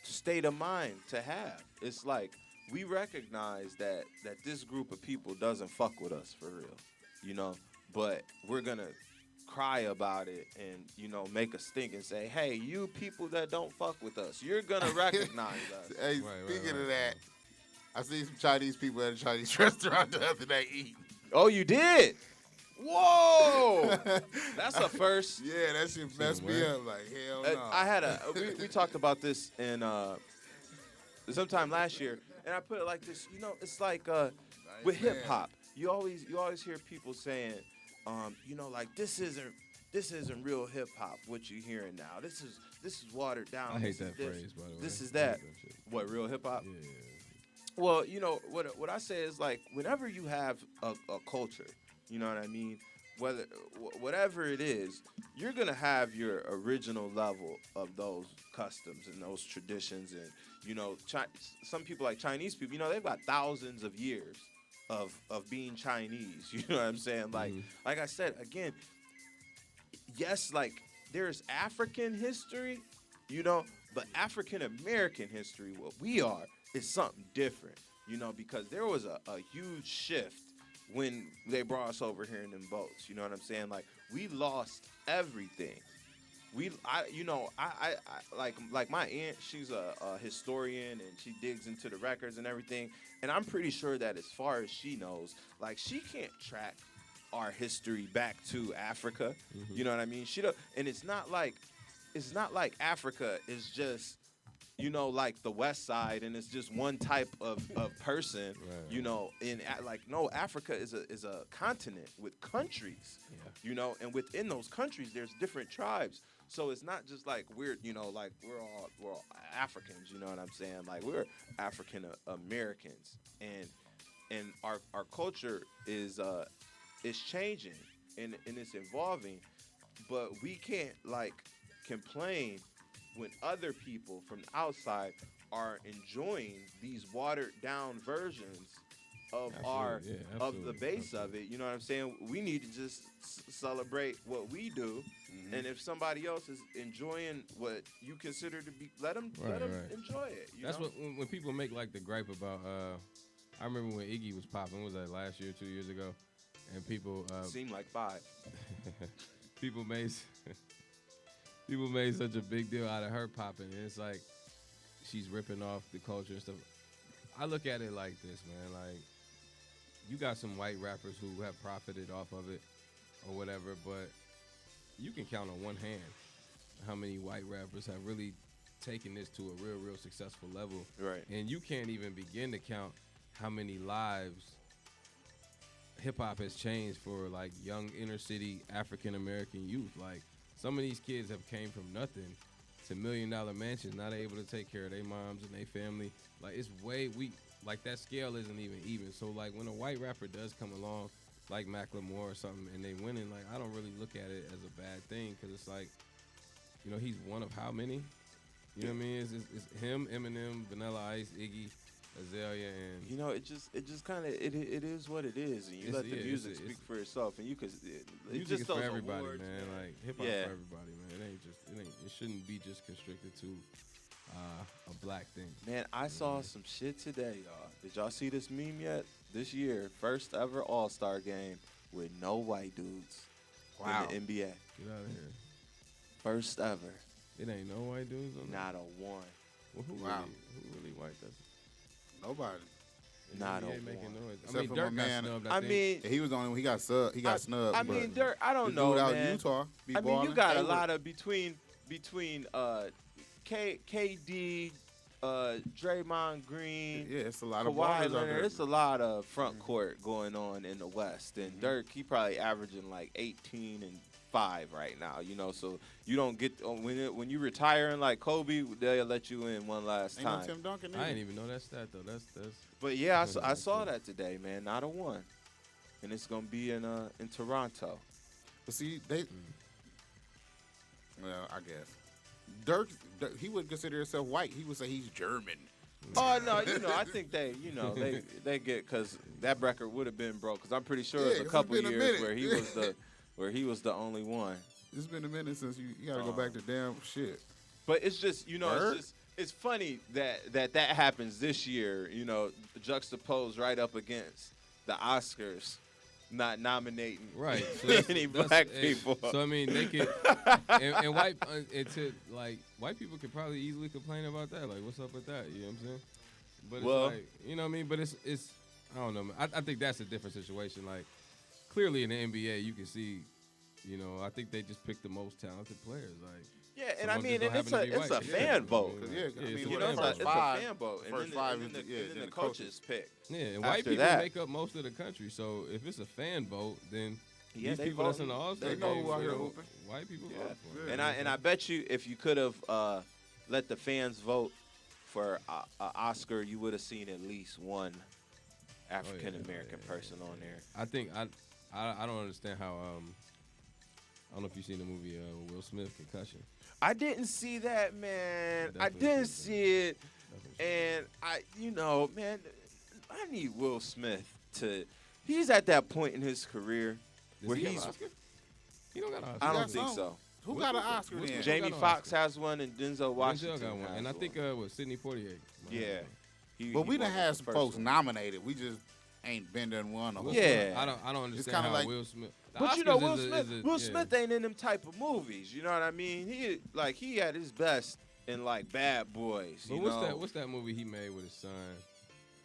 state of mind to have. It's like we recognize that this group of people doesn't fuck with us for real, but we're gonna cry about it and make a stink and say, hey, you people that don't fuck with us, you're gonna recognize us. Hey, Right, speaking right, of that, I seen some Chinese people at a Chinese restaurant the other day eating. Oh, you did? Whoa! That's a first. Yeah, that shit messed me where? up. Like, hell no. I had we talked about this in sometime last year, and I put it like this. It's like with man. hip hop, you always hear people saying, like this isn't real hip hop. What you're hearing now, this is watered down. I hate This is that this, phrase, by the way. This is I hate that. shit. What real hip hop? Yeah. Well, what I say is like whenever you have a culture, you know what I mean. Whatever it is, you're gonna have your original level of those customs and those traditions, and some people like Chinese people, they've got thousands of years of being Chinese. You know what I'm saying? Like I said again, yes, like there's African history, but African American history, what we are, is something different. Because there was a huge shift when they brought us over here in them boats. You know what I'm saying? Like, we lost everything. like my aunt, she's a historian and she digs into the records and everything. And I'm pretty sure that as far as she knows, like she can't track our history back to Africa. You know what I mean? She don't, and it's not like Africa is just like the West Side, and it's just one type of person. Like no, Africa is a continent with countries. And within those countries, there's different tribes. So it's not just like we're like we're all Africans. You know what I'm saying? Like we're African Americans, and our culture is changing and it's evolving, but we can't like complain when other people from the outside are enjoying these watered down versions of of the base of it. You know what I'm saying? We need to just celebrate what we do, and if somebody else is enjoying what you consider to be, let them enjoy it. That's what when people make like the gripe about. I remember when Iggy was popping. Was that last year, 2 years ago? And people seem like 5. people made such a big deal out of her popping, and it's like she's ripping off the culture and stuff. I look at it like this, man. Like you got some white rappers who have profited off of it or whatever, but you can count on one hand how many white rappers have really taken this to a real successful level. Right. And you can't even begin to count how many lives hip hop has changed for like young inner city African American youth. Like some of these kids have came from nothing to $1 million mansions, not able to take care of their moms and their family. Like it's like that scale isn't even. So like when a white rapper does come along, like Macklemore or something, and they winning, like I don't really look at it as a bad thing because it's like, he's one of how many? You know what I mean? It's him, Eminem, Vanilla Ice, Iggy, Azalea, and it just kind of it is what it is, and you let the music speak for itself, and you could music just is for those everybody, awards, man. Like hip hop for everybody, man. It shouldn't be just constricted to a black thing. Man, I saw some shit today, y'all. Did y'all see this meme yet? This year, first ever All-Star game with no white dudes in the NBA. Get out of here. First ever. It ain't no white dudes on there? Not a one. Well, who really white? That's Nobody. Not a making one. noise. Except for my Dirk man. got snubbed, I mean, He was the only one. He got snubbed. I mean, but Dirk. I don't the know, dude out man. in Utah. Be I mean, you balling. got a Hayward. lot of between KD, Draymond Green. Yeah, it's a lot of Kawhi ballers out Leonard, there. it's a lot of front court going on in the West, and Dirk, he probably averaging like 18 and 5 right now. So you don't get when you retiring like Kobe, they'll let you in one last Ain't no time. Tim Duncan I either. didn't even know that stat though. That's. But yeah, I saw that today, man. Not a one, and it's gonna be in Toronto. But see, well, I guess Dirk, he would consider himself white. He would say he's German. Oh no, I think they get because that record would have been broke. Because I'm pretty sure it's a couple been a years minute. where he was the only one. It's been a minute since you got to go back to damn shit. But it's just it's funny that happens this year. Juxtaposed right up against the Oscars not nominating Right. So any black people. So I mean, they could, and white white people could probably easily complain about that. Like, what's up with that? You know what I'm saying? But it's like, you know what I mean? But it's I don't know, man. I think that's a different situation. Like, clearly in the NBA, you can see, I think they just picked the most talented players. Like. Yeah, and I Some mean, of them and just it's a happen to be white. fan vote. It's It's a fan vote. First five and is then the coaches pick. Yeah, and white After people that- make up most of the country. So if it's a fan vote, then these they people that's in voting. the All-Star They know game, who out here hooping. white people Yeah. vote for it. And I bet you if you could have let the fans vote for an Oscar, you would have seen at least one African American person on there. I think I don't understand how I don't know if you've seen the movie Will Smith Concussion. I didn't see that, man. I Definitely didn't see see it, and man, I need Will Smith to. He's at that point in his career Does where he have he's. an Oscar? He don't got an Oscar. I got don't think some. so. Who got an Oscar then? Jamie got an Foxx Oscar. has one, and Denzel Washington Denzel got one, has and I think Sidney Poitier. Yeah. But we done won had the some first folks one. nominated. We just ain't been done one. Will Yeah. Smith, I don't understand kinda how like- Will Smith. The But you know, Oscars Will yeah. Smith ain't in them type of movies. You know what I mean? He had his best in like Bad Boys. But You what's know? that? What's that movie he made with his son?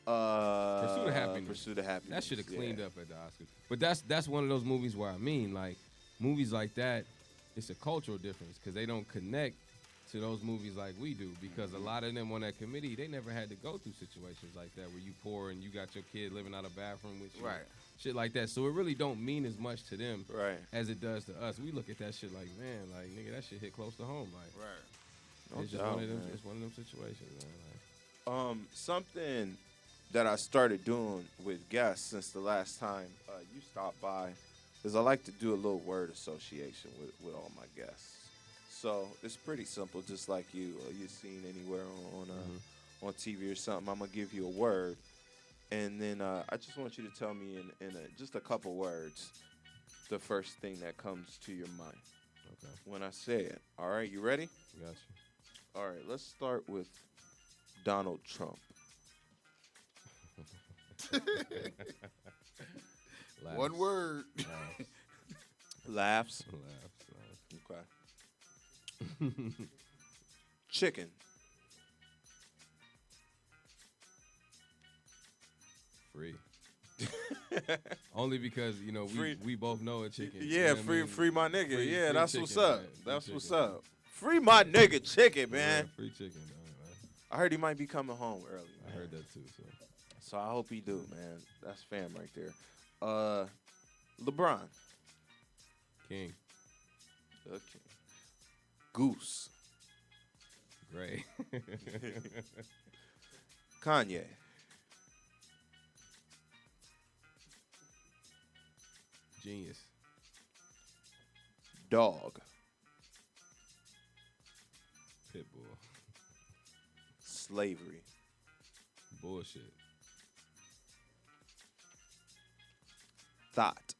Pursuit of Happiness. Pursuit of Happiness. That should have cleaned yeah. up at the Oscars. But that's one of those movies where I mean, like movies like that, it's a cultural difference because they don't connect to those movies like we do. Because a lot of them on that committee, they never had to go through situations like that where you poor and you got your kid living out of bathroom with you, Right. shit like that. So it really don't mean as much to them Right. as it does to us. We look at that shit like, man, like nigga, that shit hit close to home. Like Right. No it's just doubt, one of them. man. It's one of them situations, man. Like, Something that I started doing with guests since the last time you stopped by is I like to do a little word association with all my guests. So it's pretty simple, just like you've seen anywhere on TV or something. I'm gonna give you a word, and then I just want you to tell me in just a couple words the first thing that comes to your mind okay, when I say it. All right, you ready? got All right, let's start with Donald Trump. you. One word. Laughs. Laughs. Okay. Chicken. Free. Only because Free. we both know a chicken. you Yeah, know what I free, mean? free my nigga. Free- Yeah, free that's chicken, what's up. man. Free That's what's chicken. up. Free my nigga chicken, Yeah, man. free chicken, man. I heard he might be coming home early. I Man. heard that too. So So I hope he do, man. That's fam right there. LeBron. King, Okay. Goose. Gray, Kanye. genius, Dog. pitbull, Slavery. bullshit, Thought.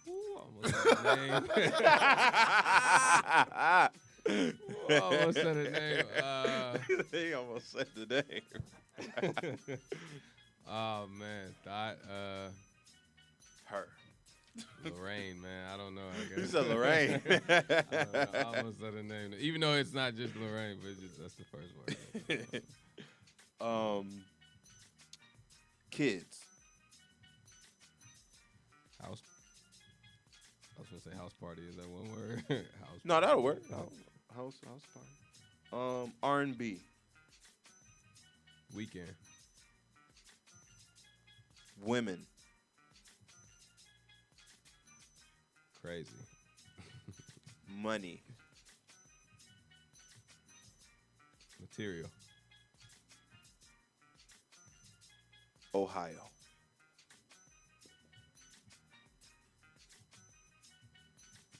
Ooh, almost said a name. Ooh, almost said a name. He almost said the name. Oh man, thought Her. Lorraine, man. I don't know. I You guess. said Lorraine. I don't know. I almost said a name, even though it's not just Lorraine, but that's the first word. Kids. House. I was gonna say house party. Is that one word? House. No, that'll work. House. House party. R&B. Weekend. Women. Crazy. Money. Material. Ohio.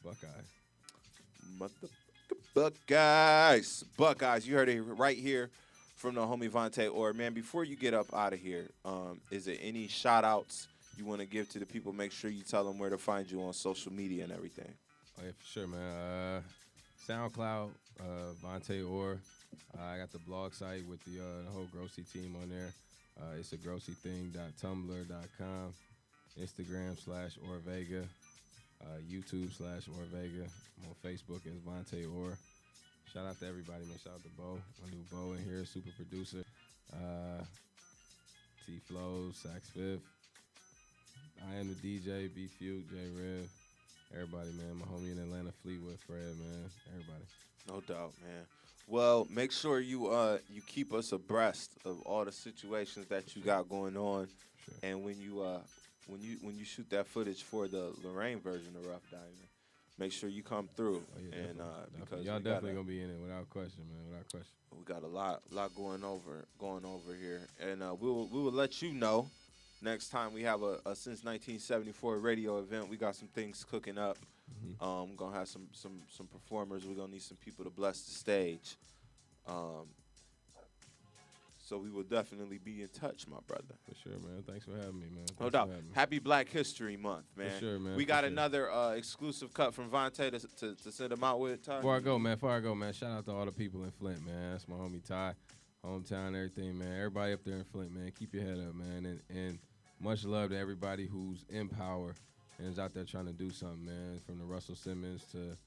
Buckeye. Buckeyes. Buckeyes. You heard it right here from the homie Vante Orr. Man, before you get up out of here, is there any shout outs you want to give to the people? Make sure you tell them where to find you on social media and everything. Oh yeah, for sure, man. SoundCloud, Vante Orr. I got the blog site with the whole Grossy team on there. It's a grossything.tumblr.com. Instagram /OrVega. YouTube /OrVega. I'm on Facebook as Vante Orr. Shout out to everybody, man. Shout out to Bo. My new Bo in here, super producer. T Flows, Sax Fifth. I am the DJ, B Fuke, J Rev. Everybody, man. My homie in Atlanta, Fleetwood, Fred, man. Everybody. No doubt, man. Well, make sure you keep us abreast of all the situations that you got going on, Sure. and when you shoot that footage for the Lorraine version of Rough Diamond, make sure you come through. Oh, yeah, And definitely. because Y'all we definitely got gonna be in it without question, man. Without question. we got a lot going over here, and we will let you know next time we have a since 1974 radio event. We got some things cooking up. Mm-hmm. Gonna have some performers. We're gonna need some people to bless the stage. So we will definitely be in touch, my brother. For sure, man. Thanks for having me, man. No Thanks doubt. for having me. Happy Black History Month, man. sure, man, We for got sure. another exclusive cut from Vante to send them out with, Ty. Before I go, man, shout out to all the people in Flint, man. That's my homie Ty. hometown, everything, man. Everybody up there in Flint, man. Keep your head up, man. And much love to everybody who's in power and is out there trying to do something, man. From the Russell Simmons to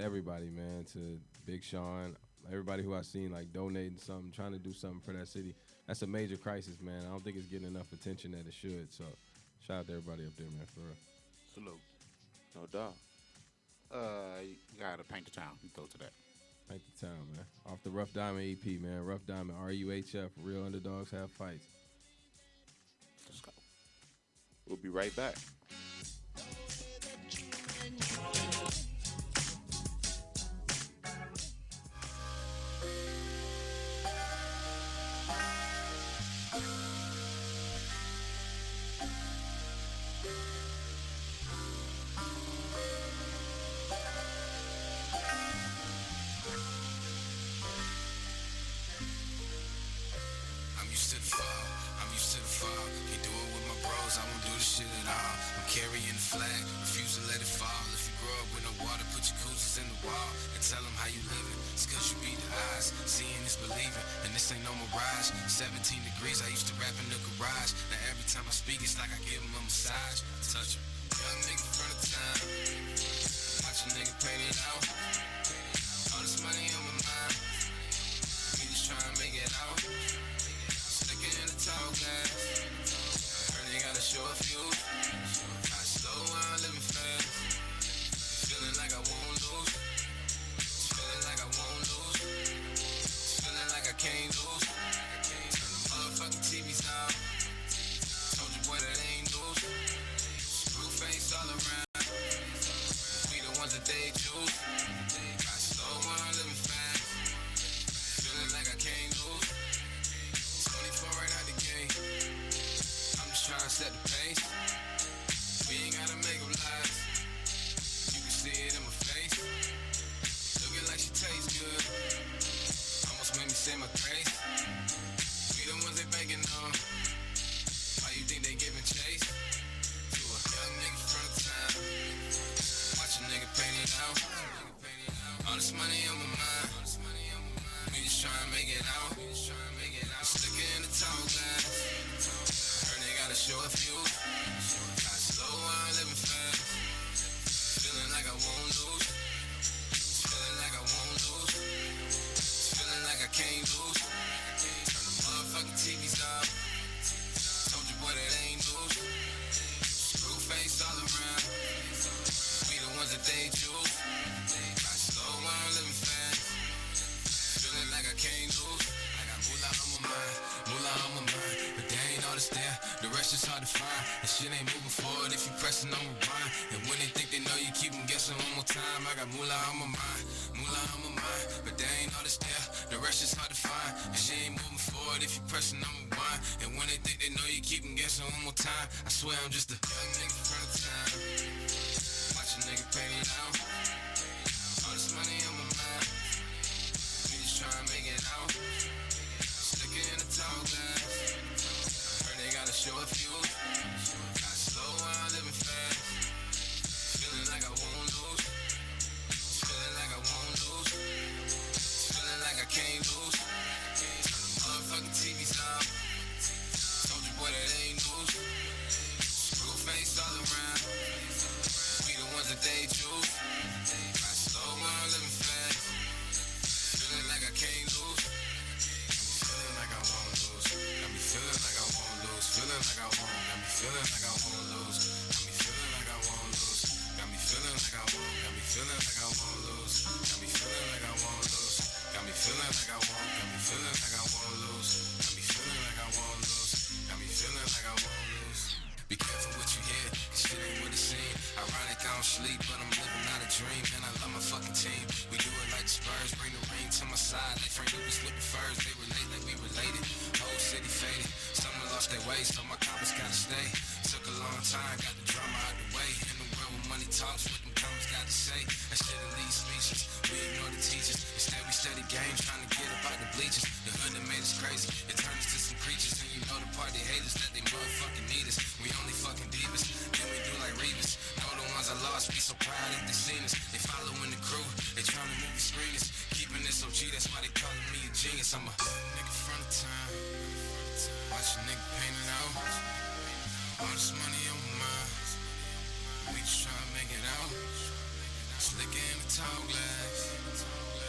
everybody, man. To Big Sean, everybody who I've seen like donating something, trying to do something for that city. That's a major crisis, man. I don't think it's getting enough attention that it should. So shout out to everybody up there, man, for real. Salute. No doubt. You gotta paint the town. You go to that. Paint the town, man. Off the Rough Diamond EP, man. Rough Diamond, RUHF, Real Underdogs Have Fights. Let's go. We'll be right back. I'm used to the fall, I'm used to the fall. Can't do it with my bros, I won't do this shit at all. I'm carrying the flag, refuse to let it fall. If you grow up with no water, put your koozies in the wall and tell them how you living. It's cause you beat the eyes, seeing is believing, and this ain't no mirage. 17 degrees, I used to rap in the garage. Now every time I speak, it's like I give him a massage. Touch him, young nigga from the town. Watch a nigga paint it out. All this money on my mind, we just tryna make it out. Sticking in the tall glass. Heard they gotta show a few. I slow while living fast. Feeling like I won't lose. Feeling like I won't lose. Feeling like I can't lose. Turn the motherfucking TVs out. Told you boy that ain't news. Screw face all around. We the ones that they choose. I slow while living fast. Feeling like I can't lose. 24 right out the gate. I'm just trying to set the pace. We ain't gotta make them lies. You can see it in my face. Looking like she tastes good. Almost made me say my grace. We the ones they banking on. Why you think they giving chase? To a young nigga from the town. Watch a nigga paint it out. All this money on my mind. We just tryna make it out. Stick it in the tall glass. Heard they gotta show a few. Got slow while living fast. Feeling like I won't lose. Feeling like I won't lose. Feeling like I can't lose. Turn the motherfucking TVs off. Told you boy that ain't news. Screw face all around. We the ones that they choose. Got slow while living fast. Feeling like I can't lose. I got moolah on my mind, moolah on my mind. But they ain't all that's there, the rest is hard to find. And shit ain't moving forward if you pressing on rewind. And when they think they know you, keep them guessing one more time. I got moolah on my mind, moolah on my mind. But they ain't all that's there, the rest is hard to find. And shit ain't moving forward if you pressing on rewind. And when they think they know you, keep them guessing one more time. I swear I'm just a young nigga from the town. Watch a nigga paint it out. All this money on my mind. We just tryna make it out. Stick it in the tall glass. Heard they gotta show a few. Got slow while living fast. Feeling like I won't lose. Feeling like I won't lose. Feeling like I can't lose. Turn the motherfucking TVs off. Told you boy that ain't news. Screw face all around. We the ones that they choose. Got slow while living fast. Feeling like I can't lose. Feeling like I won't lose. Got me feeling like I won't lose. Feeling like I won't. Got me feeling like I won't lose. Got me feeling like I won't lose. Got me feeling like I won't. Got me feeling like I won't lose. Got me feeling like I won't lose. Got me feeling like I won't. Got me feeling like I won't lose. Got me feeling like I won't lose. Got me feeling like I won't lose. Be careful what you hear, 'cause shit ain't what it seem. Ironic, I don't sleep, but I'm living out a dream. And I love my fucking team. We do it like the Spurs, bring the ring to my side. Like Frank Lucas with the furs, they relate like we related. Whole city faded, someone lost their way, so my compass gotta stay. Took a long time, got the drama out the way. In the world where money talks, what them comments got to say. That shit lead speeches, we ignore the teachers. Instead we study games, trying to get up out the bleachers. The hood that made us crazy. It turned us to some creatures, and you know the party haters that they motherfucking need us. We only fucking divas, then we do like Revis. Know the ones I lost, be so proud if they seen us. They following the crew, they trying to move the screeners. Keeping this OG, that's why they calling me a genius. I'm a nigga from the town. Watch a nigga paint it out. All this money on my mind. We just tryna make it out. Slick in the tall glass.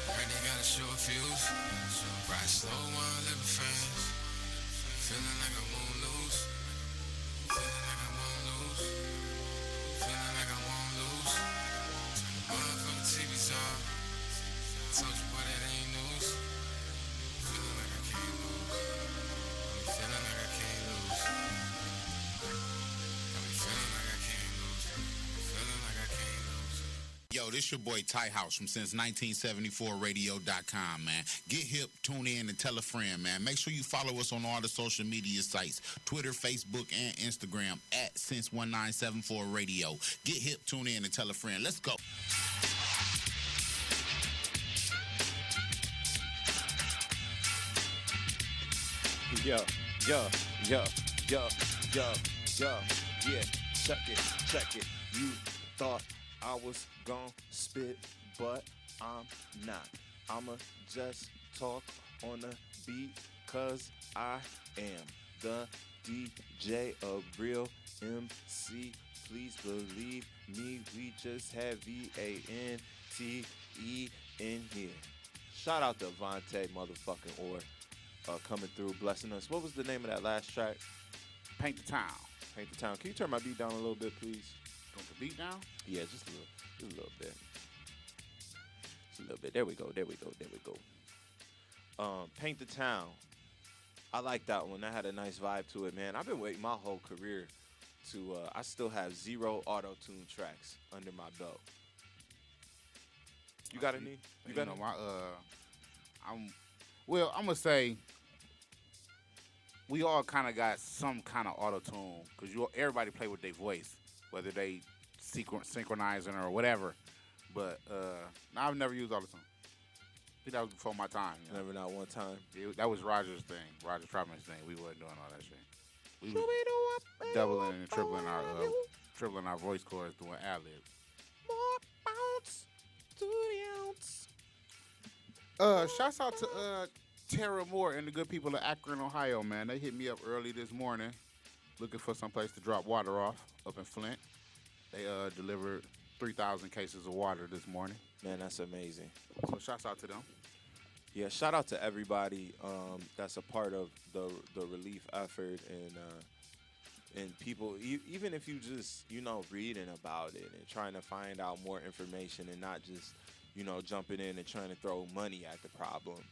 Right, they gotta show a fuse. Ride slow while living fast. Feeling like I won't lose. Feeling like I won't lose. Feeling like I won't lose. Turn the motherfucking TVs off. Told you boy that ain't news. Feeling like I can't lose. Feeling like I can't lose. Got me feeling like I can't lose. Feeling like I can't lose. Yo, this your boy Ty House from since1974radio.com, man. Get hip, tune in, and tell a friend, man. Make sure you follow us on all the social media sites, Twitter, Facebook, and Instagram at Since1974Radio. Get hip, tune in, and tell a friend. Let's go. Yo, yo, yo, yo, yo, yo, yeah, check it. You thought I was gon' spit, but I'm not. I'ma just talk on the beat, cause I am the DJ, a real MC. Please believe me, we just have VANTE in here. Shout out to Vante motherfucking Orr. Coming through, blessing us. What was the name of that last track? Paint the town. Paint the Town. Can you turn my beat down a little bit, please? Want the beat down? Yeah, just a little bit. Just a little bit. There we go. Paint the Town. I like that one. That had a nice vibe to it, man. I've been waiting my whole career to. I still have 0 auto-tune tracks under my belt. You got any? You got any? I'm gonna say we all kind of got some kind of auto tune because everybody play with their voice, whether they synchronizing or whatever. But I've never used auto tune. I think that was before my time. You know? Never, not one time. That was Roger's thing, Roger Troutman's thing. We wasn't doing all that shit. We was doubling and tripling our voice chords doing ad libs. More bounce to the ounce. Shouts out to Tara Moore and the good people of Akron, Ohio, man. They hit me up early this morning looking for some place to drop water off up in Flint. They delivered 3,000 cases of water this morning. Man, that's amazing. So shouts out to them. Yeah, shout out to everybody that's a part of the relief effort and people, even if you just, reading about it and trying to find out more information and not just, jumping in and trying to throw money at the problem.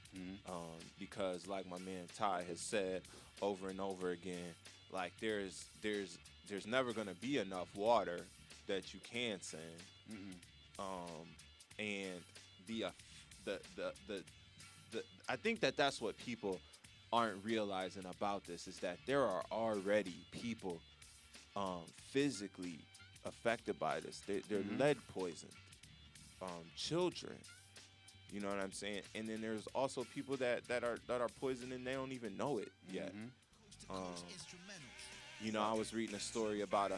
Because like my man Ty has said over and over again, like there's never going to be enough water that you can send. And the I think that's what people aren't realizing about this, is that there are already people physically affected by this. They're lead poisoned, children. You know what I'm saying? And then there's also people that are poisoned and they don't even know it yet. I was reading a story about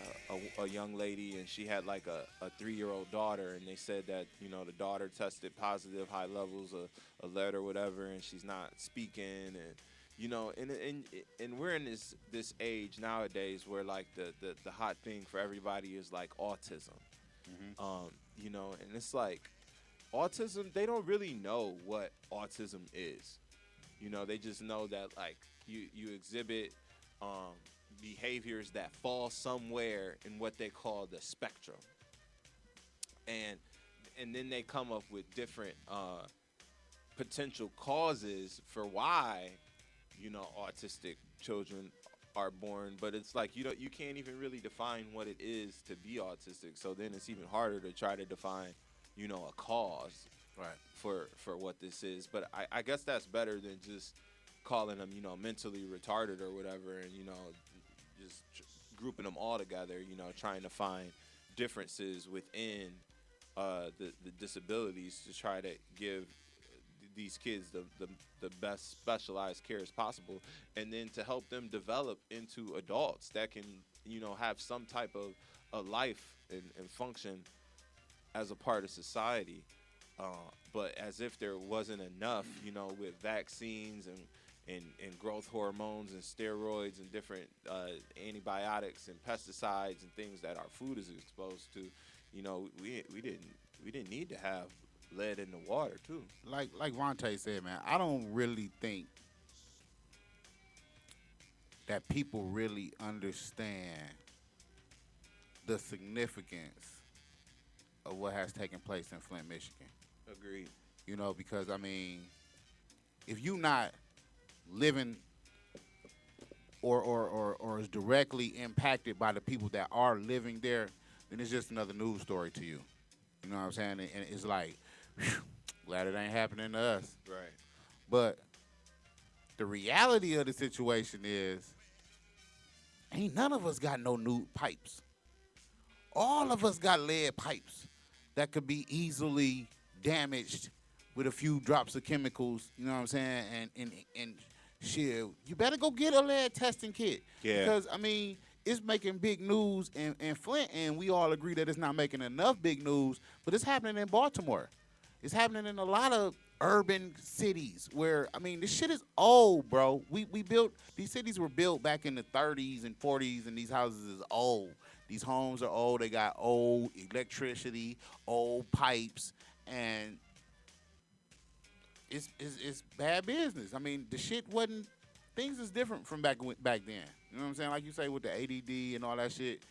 a young lady, and she had like a 3-year-old daughter, and they said that the daughter tested positive, high levels of lead or whatever, and she's not speaking, and we're in this age nowadays where like the hot thing for everybody is like autism. And it's like autism, they don't really know what autism is. They just know that like you exhibit behaviors that fall somewhere in what they call the spectrum, and then they come up with different potential causes for why autistic children are born, but it's like you can't even really define what it is to be autistic, so then it's even harder to try to define a cause for what this is. But I guess that's better than just calling them mentally retarded or whatever, and just grouping them all together, trying to find differences within the disabilities to try to give these kids the best specialized care as possible, and then to help them develop into adults that can, have some type of a life and function as a part of society. But as if there wasn't enough, with vaccines and growth hormones and steroids and different antibiotics and pesticides and things that our food is exposed to, we didn't need to have lead in the water too. Like Vante said, man, I don't really think that people really understand the significance of what has taken place in Flint, Michigan. Agreed. Because I mean, if you not living or is directly impacted by the people that are living there, then it's just another news story to you. You know what I'm saying? And it's like, whew, glad it ain't happening to us. Right. But the reality of the situation is, ain't none of us got no new pipes. All of us got lead pipes that could be easily damaged with a few drops of chemicals, you know what I'm saying? And shit, you better go get a lead testing kit. Yeah. Because, I mean, it's making big news in Flint, and we all agree that it's not making enough big news, but it's happening in Baltimore. It's happening in a lot of urban cities where, I mean, this shit is old, bro. We built, these cities were built back in the 30s and 40s, and these houses is old. These homes are old. They got old electricity, old pipes, and it's bad business. I mean, the shit wasn't, things is different from back then. You know what I'm saying? Like you say with the ADD and all that shit.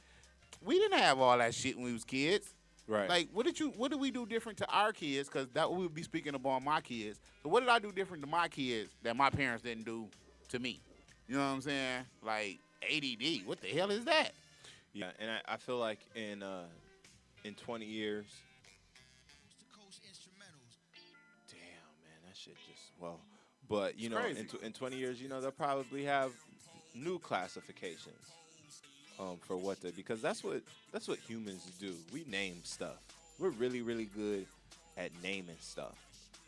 We didn't have all that shit when we was kids. Right. Like, what did we do different to our kids? Because that we would be speaking about my kids. So what did I do different to my kids that my parents didn't do to me? You know what I'm saying? Like ADD. What the hell is that? Yeah, and I feel like in 20 years. Damn, man, that shit just But in 20 years, they'll probably have new classifications for because that's what humans do. We name stuff. We're really, really good at naming stuff.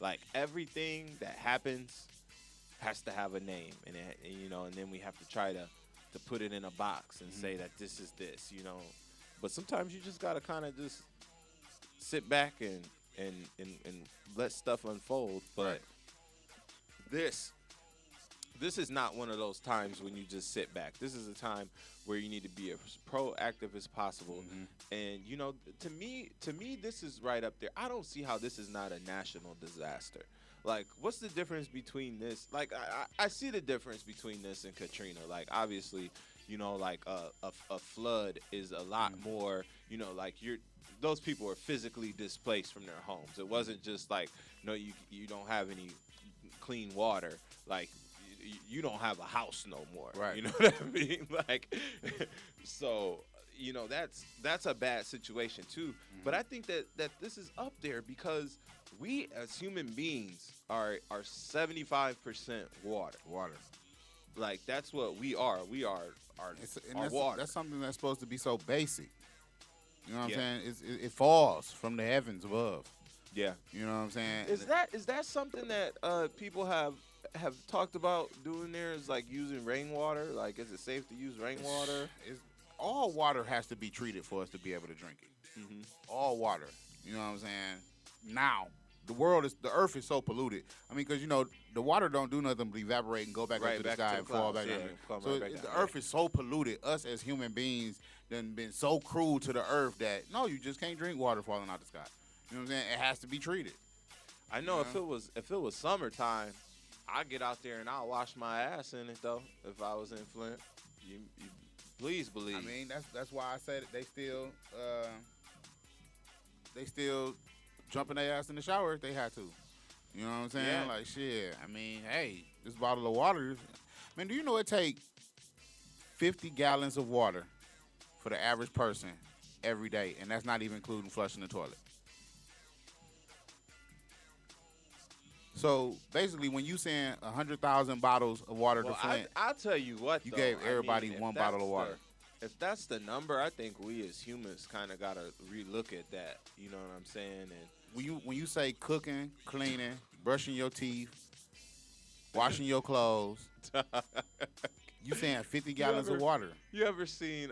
Like everything that happens has to have a name, and then we have to try to put it in a box and say that this is this, But sometimes you just gotta kind of just sit back and let stuff unfold. But this is not one of those times when you just sit back. This is a time where you need to be as proactive as possible. And to me, this is right up there. I don't see how this is not a national disaster. Like, what's the difference between this? Like, I see the difference between this and Katrina. Like, obviously, like a flood is a lot more. Like those people are physically displaced from their homes. It wasn't just like, you don't have any clean water. Like, you don't have a house no more. Right. You know what I mean? Like, so, that's a bad situation too. But I think that this is up there because we as human beings are 75% water. Water. Like, that's what we are. We are our water. That's something that's supposed to be so basic. You know what Yeah. I'm saying? It falls from the heavens above. Yeah. You know what I'm saying? Is that something that people have talked about doing there? Is like using rainwater? Like, is it safe to use rainwater? All water has to be treated for us to be able to drink it. All water. You know what I'm saying? Now, the earth is so polluted. I mean, because, the water don't do nothing but evaporate and go back up to the sky and fall back down. So the earth is so polluted. Us as human beings done been so cruel to the earth that, no, you just can't drink water falling out the sky. You know what I'm saying? It has to be treated. I know if it was summertime, I'd get out there and I'll wash my ass in it though. If I was in Flint, you please believe. I mean, that's why I said they still jumping their ass in the shower if they had to. You know what I'm saying? Yeah. Like, shit. I mean, hey, this bottle of water. Man, do you know it take 50 gallons of water for the average person every day, and that's not even including flushing the toilet. So basically, when you saying 100,000 bottles of water to Flint, I'll tell you what. you gave everybody one bottle of water. If that's the number, I think we as humans kind of gotta relook at that. You know what I'm saying? And when you say cooking, cleaning, brushing your teeth, washing your clothes. You saying 50 gallons of ever- water. You ever seen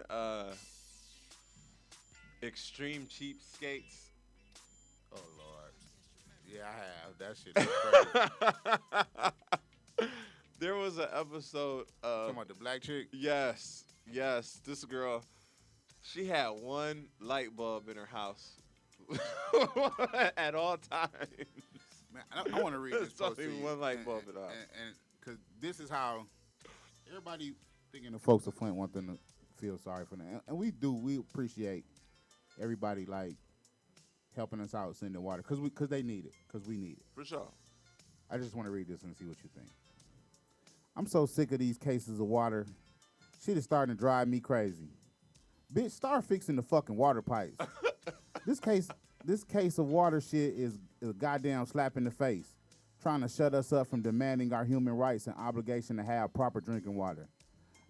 Extreme Cheapskates? Oh, Lord. Yeah, I have. That shit is crazy. There was an episode Talking of about the black chick? yes, this girl, she had one light bulb in her house at all times. Man, I want to read this It's only post to you. one light bulb in the house. And because this is how everybody thinking the folks of Flint want them to feel sorry for them. And we do. We appreciate everybody, like, helping us out, sending water. Because they need it. Because we need it. For sure. I just want to read this and see what you think. I'm so sick of these cases of water. Shit is starting to drive me crazy. Bitch, start fixing the fucking water pipes. This case of water shit is a goddamn slap in the face, trying to shut us up from demanding our human rights and obligation to have proper drinking water.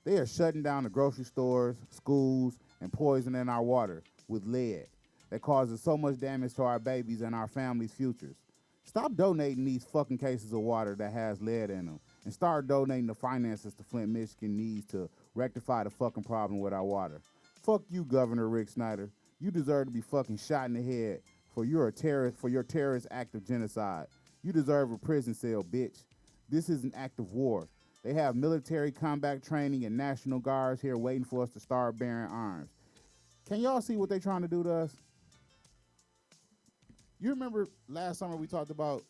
They are shutting down the grocery stores, schools, and poisoning our water with lead that causes so much damage to our babies and our families' futures. Stop donating these fucking cases of water that has lead in them and start donating the finances to Flint, Michigan needs to rectify the fucking problem with our water. Fuck you, Governor Rick Snyder. You deserve to be fucking shot in the head for your terrorist act of genocide. You deserve a prison cell, bitch. This is an act of war. They have military combat training and National Guards here waiting for us to start bearing arms. Can y'all see what they trying to do to us? You remember last summer we talked about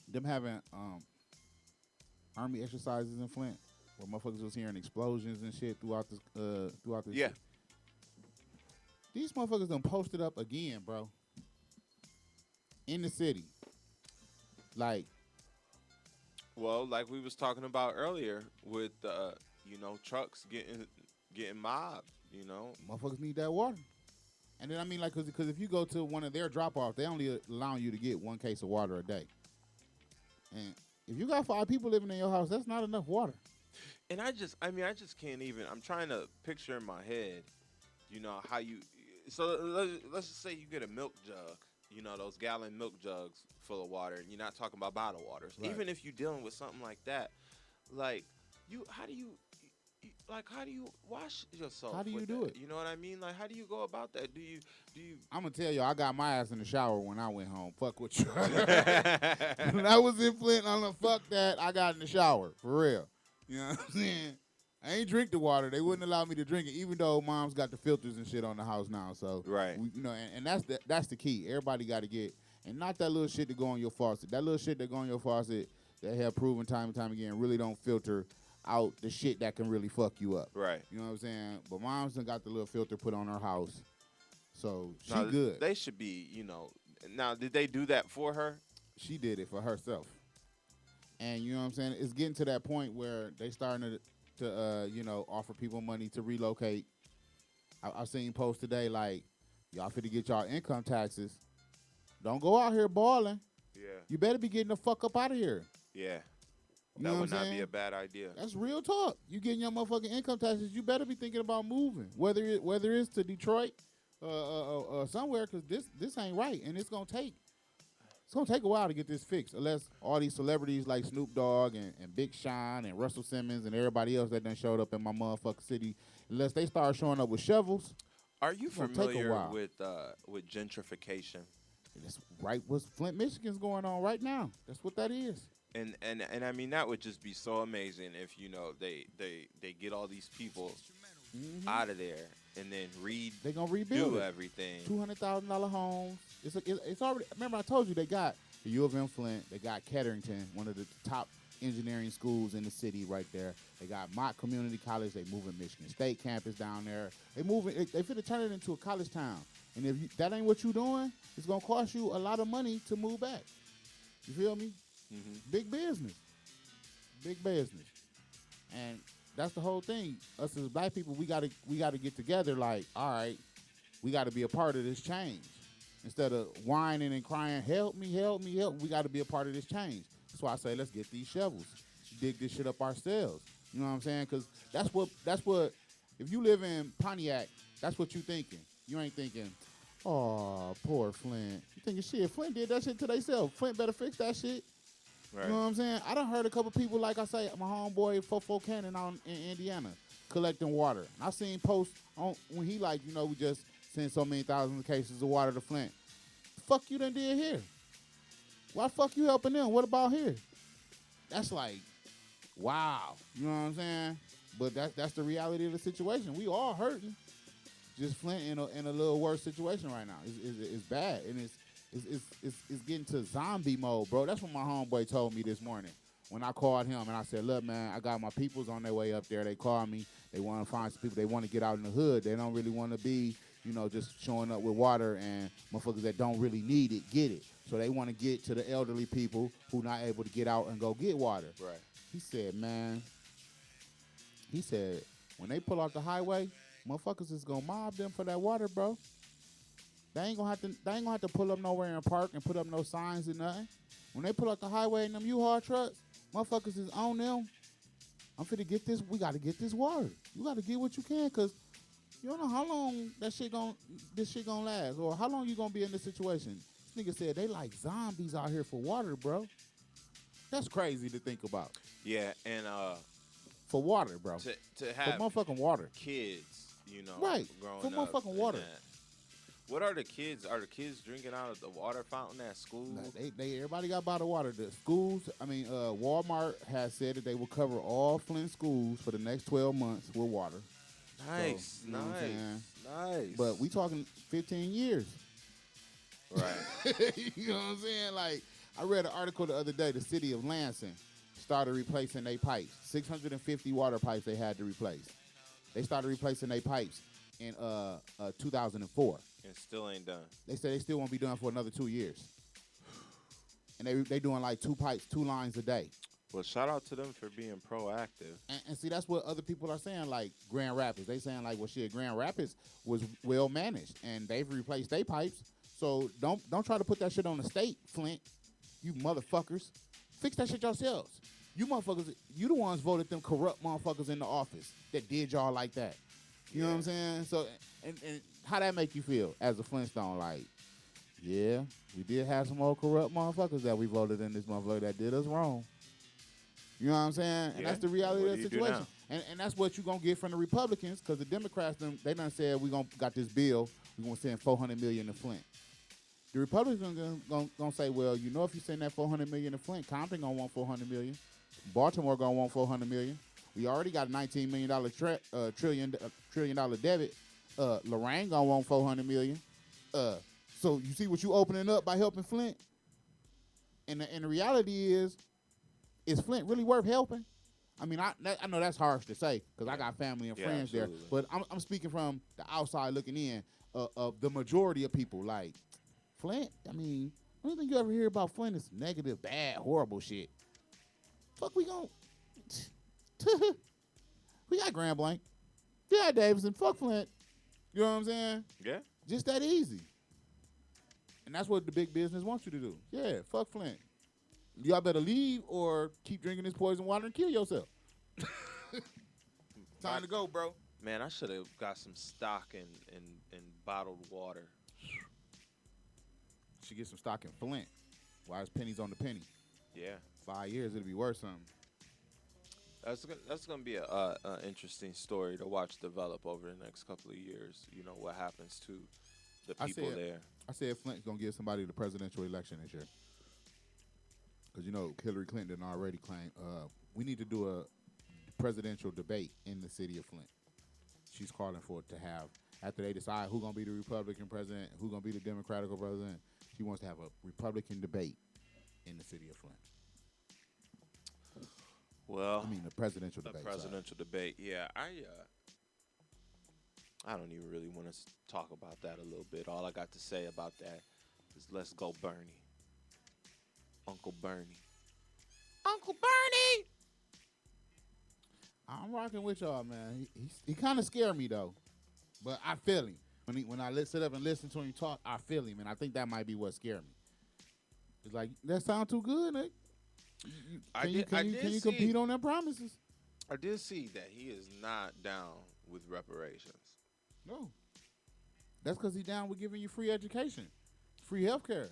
them having army exercises in Flint, where motherfuckers was hearing explosions and shit throughout this. Yeah. Shit? These motherfuckers done posted up again, bro. In the city, like, Well, like we was talking about earlier with trucks getting mobbed, motherfuckers need that water. And then I mean, like, cause if you go to one of their drop offs, they only allowing you to get one case of water a day. And if you got 5 people living in your house, that's not enough water. And I just can't even. I'm trying to picture in my head, how you. So let's just say you get a milk jug, those gallon milk jugs full of water, and you're not talking about bottled waters. Right. Even if you're dealing with something like that, like how do you wash yourself? How do you with do that? it? You know what I mean? Like, how do you go about that? Do you? I'm gonna tell you, I got my ass in the shower when I went home. Fuck with you. When I was in Flint, I'm like, fuck that. I got in the shower for real. You know what I'm saying? I ain't drink the water. They wouldn't allow me to drink it, even though mom's got the filters and shit on the house now. So Right. And that's the key. Everybody got to get, and not that little shit that go on your faucet. That little shit that go on your faucet that have proven time and time again really don't filter out the shit that can really fuck you up. Right. You know what I'm saying? But mom's done got the little filter put on her house, so she Now, good. They should be, Now, did they do that for her? She did it for herself. And you know what I'm saying? It's getting to that point where they starting to offer people money to relocate. I seen posts today like, y'all finna get y'all income taxes. Don't go out here balling. Yeah. You better be getting the fuck up out of here. Yeah. You That know would what I'm not be saying? a bad idea. That's real talk. You getting your motherfucking income taxes, you better be thinking about moving. Whether it's to Detroit, somewhere, because this ain't right, and it's gonna take a while to get this fixed, unless all these celebrities like Snoop Dogg and Big Sean and Russell Simmons and everybody else that done showed up in my motherfucking city, unless they start showing up with shovels. Are you It's gonna take a familiar while. with gentrification? That's right. What's Flint, Michigan's going on right now? That's what that is. And I mean, that would just be so amazing if they get all these people out of there and then They gonna rebuild do it. everything. $200,000 homes. It's already. Remember, I told you they got the U of M Flint. They got Ketterington, one of the top engineering schools in the city, right there. They got Mott Community College. They moving Michigan State campus down there. They moving. They finna turn it into a college town. And if that ain't what you doing, it's gonna cost you a lot of money to move back. You feel me? Mm-hmm. Big business. Big business. And that's the whole thing. Us as black people, we gotta get together. Like, all right, we gotta be a part of this change. Instead of whining and crying, help me, help me, help. We gotta be a part of this change. That's why I say let's get these shovels, dig this shit up ourselves. You know what I'm saying? Because that's what. If you live in Pontiac, that's what you thinking. You ain't thinking, Oh, poor Flint. You thinking shit? Flint did that shit to themselves. Flint better fix that shit. Right. You know what I'm saying? I done heard a couple people, like I say, my homeboy Fofo Cannon out in Indiana collecting water. And I seen posts on when he like, we just sent so many thousands of cases of water to Flint. The fuck you done did here? Why the fuck you helping them? What about here? That's like, wow. You know what I'm saying? But that's the reality of the situation. We all hurting. Just Flint in a little worse situation right now. It's bad, and it's getting to zombie mode, bro. That's what my homeboy told me this morning when I called him, and I said, look, man, I got my peoples on their way up there. They called me. They want to find some people. They want to get out in the hood. They don't really want to be, just showing up with water and motherfuckers that don't really need it, get it. So they want to get to the elderly people who not able to get out and go get water. Right. He said, when they pull off the highway, motherfuckers is gonna mob them for that water, bro. They ain't gonna have to pull up nowhere in park and put up no signs or nothing. When they pull up the highway in them U-Haul trucks, motherfuckers is on them. I'm finna get this. We gotta get this water. You gotta get what you can, cause you don't know how long this shit gonna last, or how long you gonna be in this situation. This nigga said they like zombies out here for water, bro. That's crazy to think about. Yeah, and For water, bro. to have For motherfucking water. kids, Right. growing For up motherfucking in water. that. What are the kids? Are the kids drinking out of the water fountain at school? They everybody got bottled water. The schools, Walmart has said that they will cover all Flint schools for the next 12 months with water. Nice, So, you know what I'm saying? nice. But we talking 15 years. right. You know what I'm saying? Like, I read an article the other day. The city of Lansing started replacing their pipes. 650 water pipes they had to replace. They started replacing their pipes in 2004. And still ain't done. They say they still won't be done for another 2 years. And they doing like 2 lines a day. Well, shout out to them for being proactive. And see, that's what other people are saying, like Grand Rapids. They saying like, well, shit, Grand Rapids was well managed, and they've replaced their pipes. So don't try to put that shit on the state, Flint. You motherfuckers. Fix that shit yourselves. You motherfuckers, you the ones voted them corrupt motherfuckers in the office that did y'all like that. You know what I'm saying? So, and how that make you feel as a Flintstone? Like, yeah, we did have some old corrupt motherfuckers that we voted in this motherfucker that did us wrong. You know what I'm saying? And that's the reality of the situation. And that's what you're going to get from the Republicans, because the Democrats, they done said we got this bill, we're going to send $400 million to Flint. The Republicans going to say, well, if you send that $400 million to Flint, Compton going to want $400 million. Baltimore going to want $400 million. We already got a $19 million trillion dollar debit. Lorraine going to want $400 million. So you see what you opening up by helping Flint? And the reality is Flint really worth helping? I mean, I know that's harsh to say because I got family and friends there, but I'm speaking from the outside looking in of the majority of people. Like, Flint, I mean, the only thing you ever hear about Flint is negative, bad, horrible shit. Fuck, we gon' we got Grand Blanc. We got Davidson. Fuck Flint. You know what I'm saying? Yeah. Just that easy. And that's what the big business wants you to do. Yeah, fuck Flint. Y'all better leave or keep drinking this poison water and kill yourself. Time to go, bro. Man, I should have got some stock in bottled water. Should get some stock in Flint. Why is pennies on the penny? Yeah. 5 years, it'll be worth something. That's gonna be a interesting story to watch develop over the next couple of years. You know what happens to the people there. I said Flint's gonna give somebody the presidential election this year. Because Hillary Clinton already claimed we need to do a presidential debate in the city of Flint. She's calling for it to have, after they decide who's gonna be the Republican president, who's gonna be the Democratic president. She wants to have a Republican debate in the city of Flint. Well, I mean, the presidential debate. The presidential debate. Yeah, I don't even really want to talk about that a little bit. All I got to say about that is let's go Bernie. Uncle Bernie. Uncle Bernie! I'm rocking with y'all, man. He kind of scared me, though. But I feel him. When I sit up and listen to him talk, I feel him. And I think that might be what scared me. It's like, that sound too good, Nick. Can you compete on their promises? I did see that he is not down with reparations. No. That's because he down with giving you free education, free health care.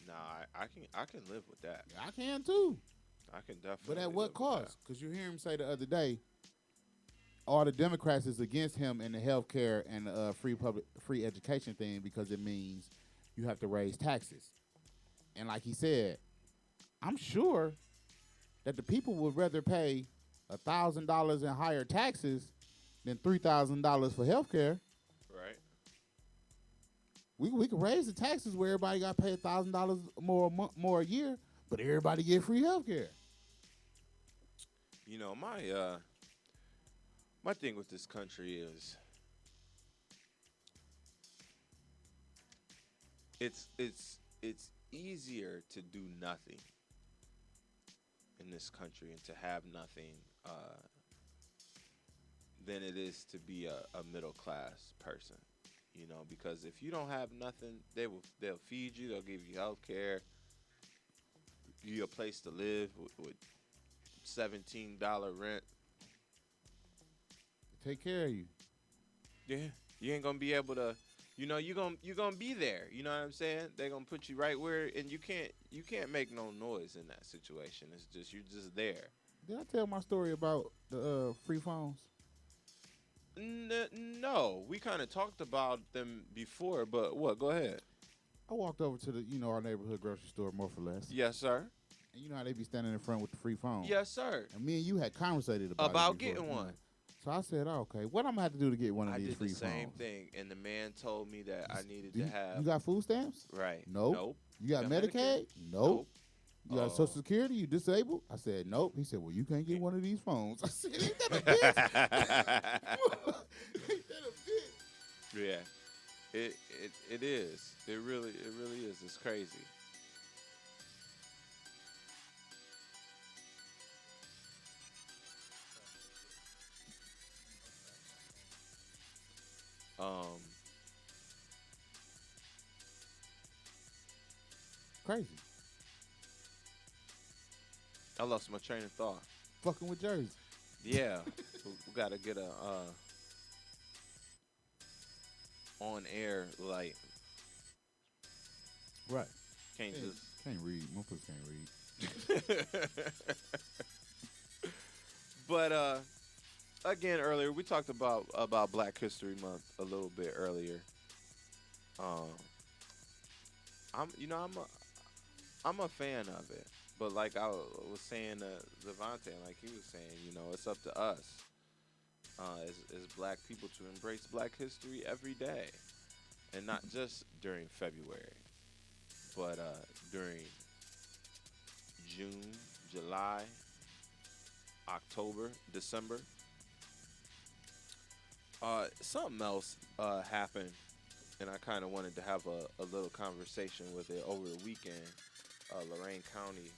Nah, I can live with that. I can too. I can definitely. But at live what with cost? Because you hear him say the other day, all the Democrats is against him in the health care and free education thing because it means you have to raise taxes. And like he said, I'm sure that the people would rather pay $1,000 in higher taxes than $3,000 for health care. that. Right. We could raise the taxes where everybody got to pay $1,000 more a year, but everybody get free health care. You know, my thing with this country is it's easier to do nothing in this country and to have nothing than it is to be a middle class person. You know, because if you don't have nothing, they'll feed you, they'll give you health care, give you a place to live with $17 rent. Take care of you. Yeah, you ain't gonna be able to. You know, you're gonna be there. You know what I'm saying? They're gonna put you right where, and you can't make no noise in that situation. It's just you're just there. Did I tell my story about the free phones? No, we kind of talked about them before, but what? Go ahead. I walked over to our neighborhood grocery store, more for less. Yes, sir. And you know how they be standing in front with the free phone? Yes, sir. And me and you had conversated about it before, getting one. So I said, oh, okay, what I'm going to have to do to get one of I these did free the phones? same thing, and the man told me that I needed Do to you, have. You got food stamps? Right. Nope. You got Got Medicaid? Medicaid? Nope. You got Oh. Social Security? You disabled? I said, nope. He said, well, you can't get one of these phones. I said, ain't that a bitch? Ain't that a bitch? Yeah. It is. It really is. It's crazy. Crazy. I lost my train of thought. Fucking with Jersey. Yeah, we gotta get a on air light. Right. Can't Can't read. My pussy can't read. just. But again, earlier we talked about Black History Month a little bit earlier. I'm a fan of it, but like I was saying to Vante, like he was saying, you know, it's up to us as Black people to embrace Black history every day, and not just during February, but during June, July, October, December. Something else happened, and I kind of wanted to have a little conversation with it over the weekend. Lorain County,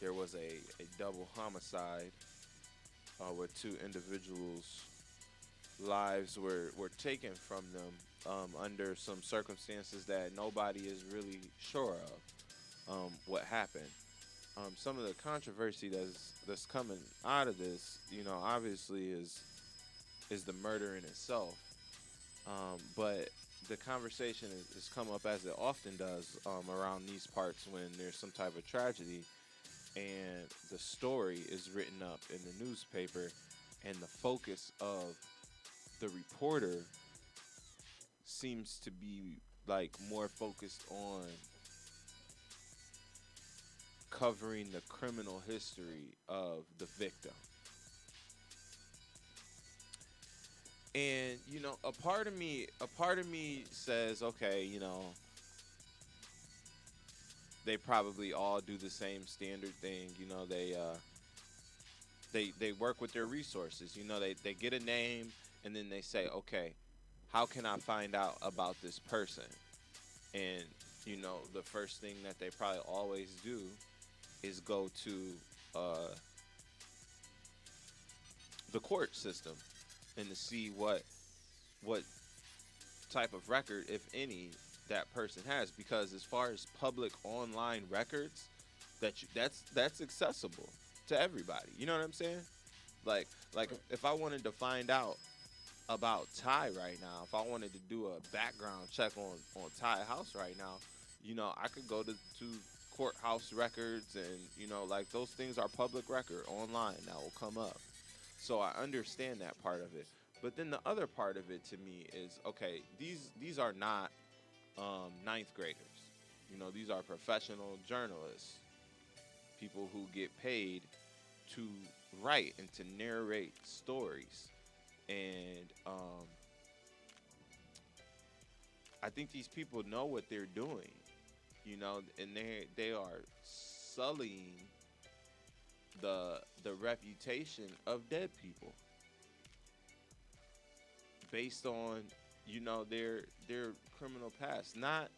there was a double homicide where two individuals' lives were taken from them under some circumstances that nobody is really sure of what happened. Some of the controversy that's coming out of this, you know, obviously is the murder in itself. But the conversation has come up, as it often does, around these parts when there's some type of tragedy and the story is written up in the newspaper, and the focus of the reporter seems to be like more focused on covering the criminal history of the victim. And you know, a part of me says, okay, you know, they probably all do the same standard thing. You know, they work with their resources. You know, they get a name and then they say, okay, how can I find out about this person? And you know, the first thing that they probably always do is go to the court system and to see what type of record, if any, that person has. Because as far as public online records, that's accessible to everybody. You know what I'm saying? Like if I wanted to find out about Ty right now, if I wanted to do a background check on Ty House right now, I could go to Courthouse Records, and like those things are public record online that will come up. So I understand that part of it. But then the other part of it to me is, okay, these are not ninth graders. These are professional journalists, people who get paid to write and to narrate stories. And I think these people know what they're doing, and they are sullying the reputation of dead people based on their criminal past, not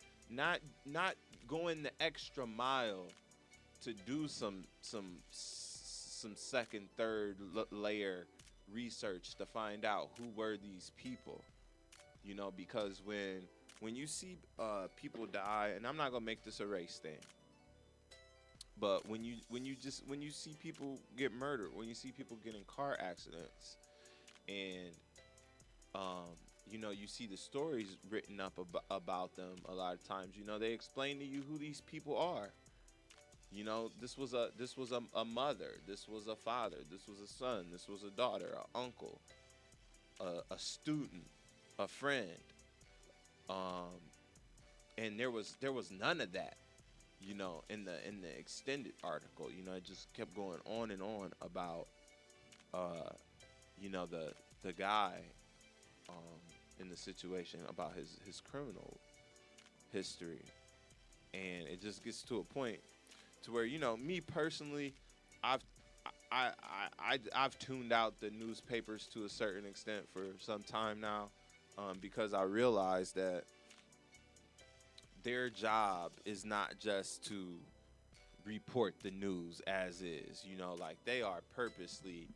going the extra mile to do some second, third layer research to find out who were these people. Because when you see people die, and I'm not gonna make this a race thing, but when you see people get murdered, when you see people get in car accidents, and you see the stories written up about them a lot of times, they explain to you who these people are. This was a mother, this was a father, this was a son, this was a daughter, an uncle, a student, a friend, and there was none of that, in the extended article. It just kept going on and on about, the guy, in the situation, about his criminal history, and it just gets to a point to where, me personally, I've tuned out the newspapers to a certain extent for some time now, because I realize that their job is not just to report the news as is. Like, they are purposely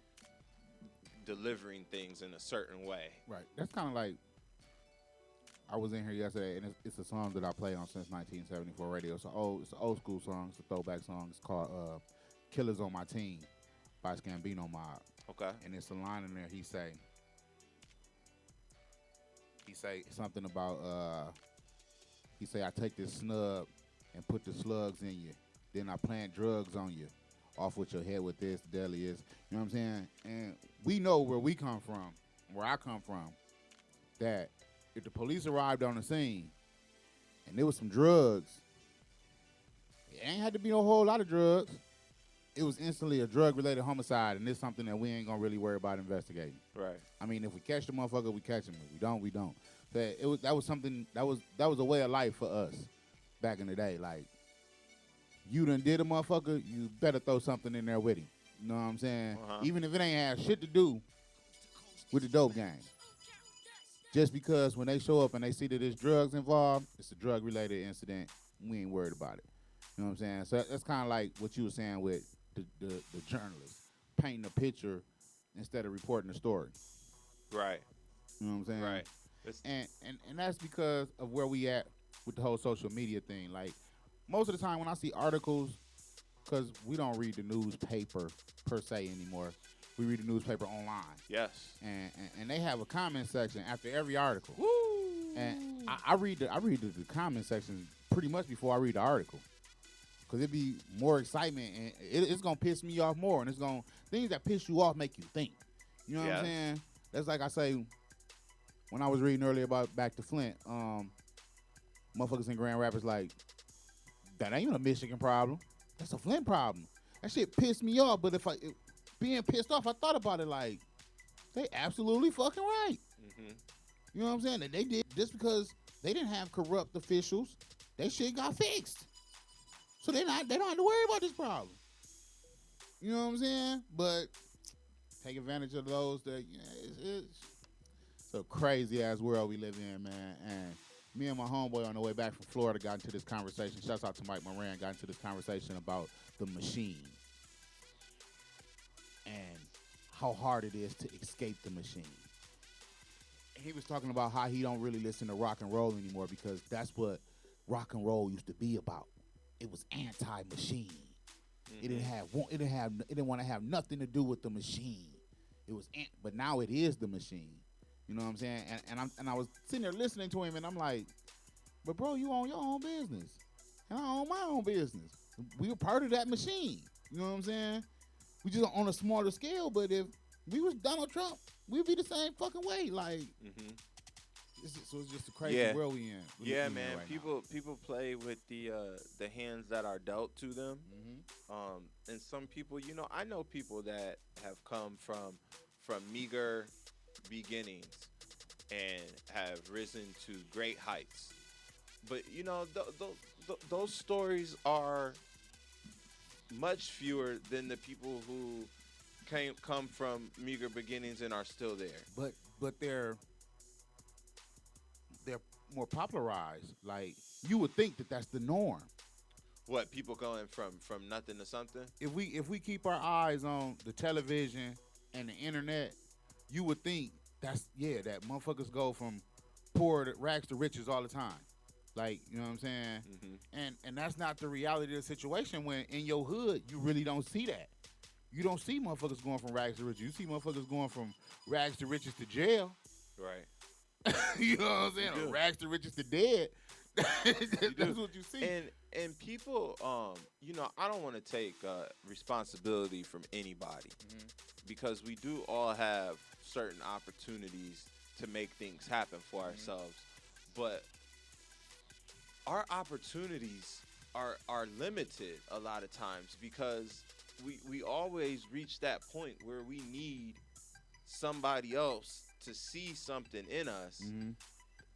delivering things in a certain way. Right. That's kind of like, I was in here yesterday, and it's a song that I play on since 1974 radio. It's an old school song. It's a throwback song. It's called "Killers on My Team" by Scambino Mob. Okay. And it's a line in there. He say something about he say, I take this snub and put the slugs in you. Then I plant drugs on you. Off with your head with this, deadly is. You know what I'm saying? And we know where we come from, where I come from, that if the police arrived on the scene and there was some drugs, it ain't had to be a whole lot of drugs. It was instantly a drug-related homicide, and it's something that we ain't gonna really worry about investigating. Right. I mean, if we catch the motherfucker, we catch him. If we don't, we don't. That was something that was a way of life for us back in the day. Like, you done did a motherfucker, you better throw something in there with him. You know what I'm saying? Even if it ain't had shit to do with the dope game. Just because when they show up and they see that there's drugs involved, it's a drug-related incident, we ain't worried about it. You know what I'm saying? So that's kind of like what you were saying with the journalist, painting a picture instead of reporting the story. Right. You know what I'm saying? Right. And that's because of where we at with the whole social media thing. Like, most of the time when I see articles, because we don't read the newspaper per se anymore, we read the newspaper online. Yes. And they have a comment section after every article. Woo! And I read the comment section pretty much before I read the article, because it'd be more excitement, and it's gonna piss me off more, and things that piss you off make you think. You know what I'm saying? That's like I say when I was reading earlier about Back to Flint. Motherfuckers in Grand Rapids like, that ain't a Michigan problem. That's a Flint problem. That shit pissed me off. But being pissed off, I thought about it like, they absolutely fucking right. Mm-hmm. You know what I'm saying? And they did, just because they didn't have corrupt officials, they shit got fixed. So they don't have to worry about this problem. You know what I'm saying? But take advantage of those that, it's a crazy ass world we live in, man. And me and my homeboy on the way back from Florida got into this conversation. Shouts out to Mike Moran. Got into this conversation about the machine and how hard it is to escape the machine. And he was talking about how he don't really listen to rock and roll anymore, because that's what rock and roll used to be about. It was anti-machine. Mm-hmm. It didn't want to have nothing to do with the machine. But now it is the machine. You know what I'm saying? And I was sitting there listening to him, and I'm like, but bro, you own your own business, and I own my own business. We were part of that machine. You know what I'm saying? We just on a smaller scale, but if we was Donald Trump, we'd be the same fucking way. Like, so it's just a crazy Yeah. world we in. Yeah, we in man. right People play with the hands that are dealt to them. now. And some people, I know people that have come from meager beginnings and have risen to great heights. But those stories are much fewer than the people who come from meager beginnings and are still there. But they're more popularized. Like, you would think that that's the norm. What, people going from nothing to something? If we keep our eyes on the television and the internet, you would think that motherfuckers go from poor to rags to riches all the time. Like, you know what I'm saying? And that's not the reality of the situation. When in your hood, you really don't see that. You don't see motherfuckers going from rags to riches. You see motherfuckers going from rags to riches to jail. Right. You know what I'm saying? Or rags to riches to dead. That's what you see. And people, I don't want to take responsibility from anybody because we do all have certain opportunities to make things happen for ourselves, but our opportunities are limited a lot of times because we always reach that point where we need somebody else to see something in us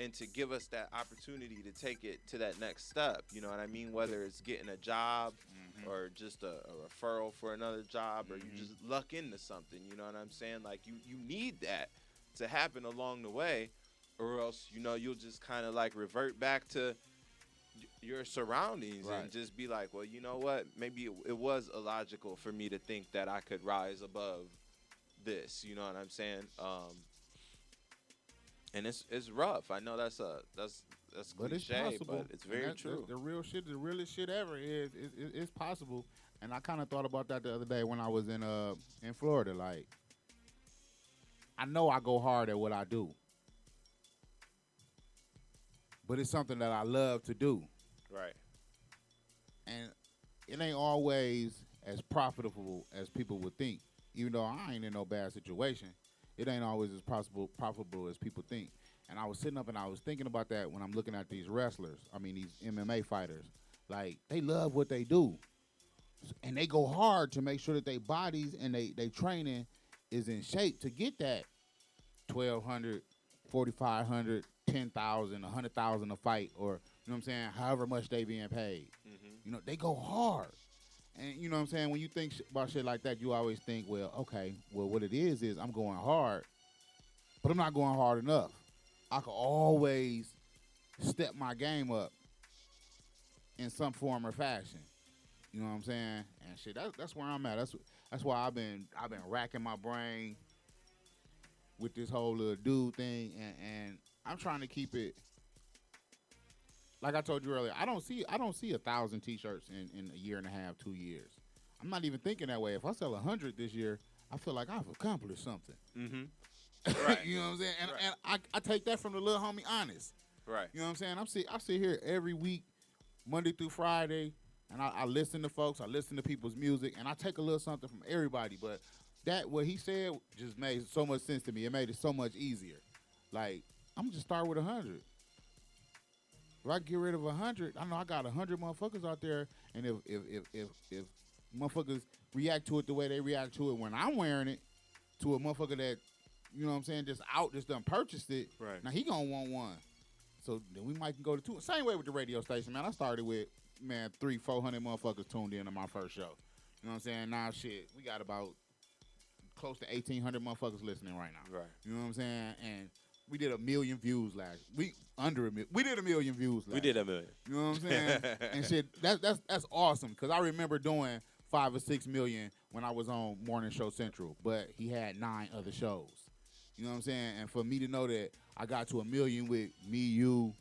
and to give us that opportunity to take it to that next step. You know what I mean? Whether it's getting a job or just a referral for another job or you just luck into something. You know what I'm saying? Like, you need that to happen along the way, or else, you'll just kind of like revert back to your surroundings and just be like, well, you know what? Maybe it was illogical for me to think that I could rise above this. You know what I'm saying? And it's rough. I know that's But it's cliche, possible. but it's very true. That's the real shit. The realest shit ever is it's possible. And I kind of thought about that the other day when I was in Florida. Like, I know I go hard at what I do, but it's something that I love to do. Right. And it ain't always as profitable as people would think. Even though I ain't in no bad situation, it ain't always as profitable as people think. And I was sitting up and I was thinking about that when I'm looking at these wrestlers. I mean, these MMA fighters. Like, they love what they do. And they go hard to make sure that their bodies and they training is in shape to get that 1,200, 4,500, 10,000, 100,000 a fight, or, you know what I'm saying, however much they being paid. They go hard. And, you know what I'm saying, when you think about shit like that, you always think, well, okay, well, what it is I'm going hard, but I'm not going hard enough. I could always step my game up in some form or fashion. You know what I'm saying? And shit, that's where I'm at. That's why I've been racking my brain with this whole little dude thing, and I'm trying to keep it. Like I told you earlier, I don't see 1,000 T-shirts in a year and a half, 2 years. I'm not even thinking that way. If I sell 100 this year, I feel like I've accomplished something. Right. You know what I'm saying? And I take that from the little homie Honest. Right. You know what I'm saying? I sit here every week, Monday through Friday, and I listen to folks. I listen to people's music, and I take a little something from everybody. But what he said just made so much sense to me. It made it so much easier. Like, I'm gonna just start with 100. If I get rid of 100, I know I got 100 motherfuckers out there, and if motherfuckers react to it the way they react to it when I'm wearing it, to a motherfucker that, you know what I'm saying, just done purchased it, Right. now he gonna want one. So then we might can go to 2. Same way with the radio station, man. I started with, 300-400 motherfuckers tuned in to my first show. You know what I'm saying? Now shit, we got about close to 1,800 motherfuckers listening right now. Right. You know what I'm saying? And we did 1 million views last. We did 1 million views last. We did 1 million. You know what I'm saying? And shit, that's awesome, because I remember doing 5 or 6 million when I was on Morning Show Central, but he had 9 other shows. You know what I'm saying? And for me to know that I got to 1 million with me, you,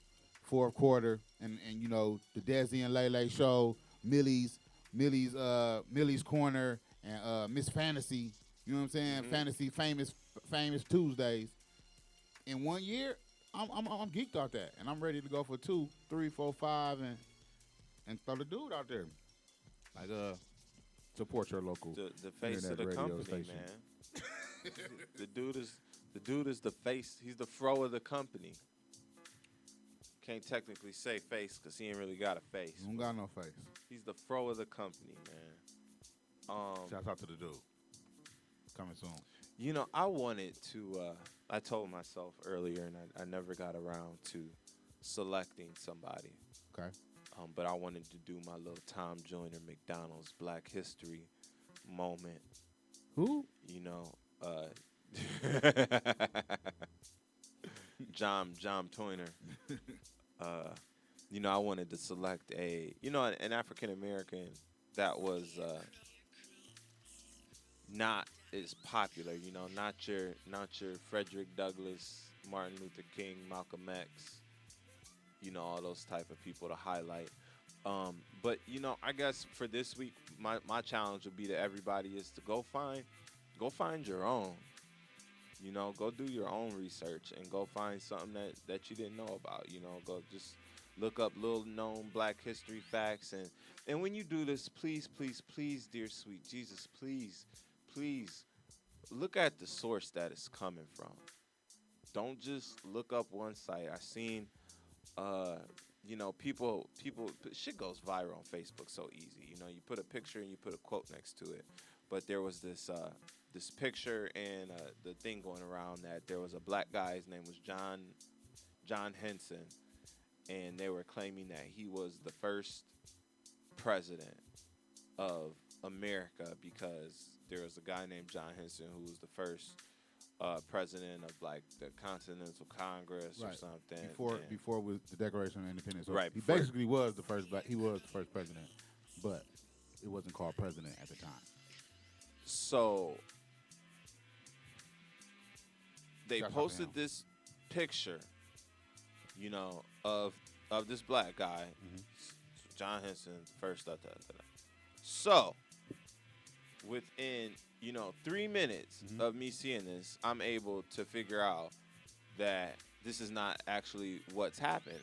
Fourth Quarter, and the Desi and Lele show, Millie's Corner, and Miss Fantasy. You know what I'm saying? Fantasy famous Tuesdays. in 1 year, I'm geeked off that, and I'm ready to go for 2, 3, 4, 5, and throw the dude out there. Like support your local The face of internet the radio company, station. man. The dude is the face. He's the fro of the company. Can't technically say face because he ain't really got a face. He don't got no face. He's the fro of the company, man. Shouts out to the dude. Coming soon. You know, I wanted to. I told myself earlier, and I never got around to selecting somebody. Okay. But I wanted to do my little Tom Joyner McDonald's Black History moment. Who? You know, John Toyner. You know, I wanted to select an African American that was not as popular. You know, not your Frederick Douglass, Martin Luther King, Malcolm X. You know, all those type of people to highlight. But you know, I guess for this week, my challenge would be to everybody is to go find your own. You know, go do your own research and go find something that you didn't know about. You know, go just look up little known Black history facts and when you do this, please, dear sweet Jesus, please look at the source that it's coming from. Don't just look up one site. I seen you know, people shit goes viral on Facebook so easy. You know, you put a picture and you put a quote next to it. But there was this picture and the thing going around that there was a black guy. His name was John Henson, and they were claiming that he was the first president of America because there was a guy named John Henson who was the first president of like the Continental Congress or something. Before was the Declaration of Independence. So Right, he before. basically was the first he was the first president, but it wasn't called president at the time. So they Shout out to posted him. this picture, you know, of this black guy, John Henson, first. So within 3 minutes of me seeing this, I'm able to figure out that this is not actually what's happened.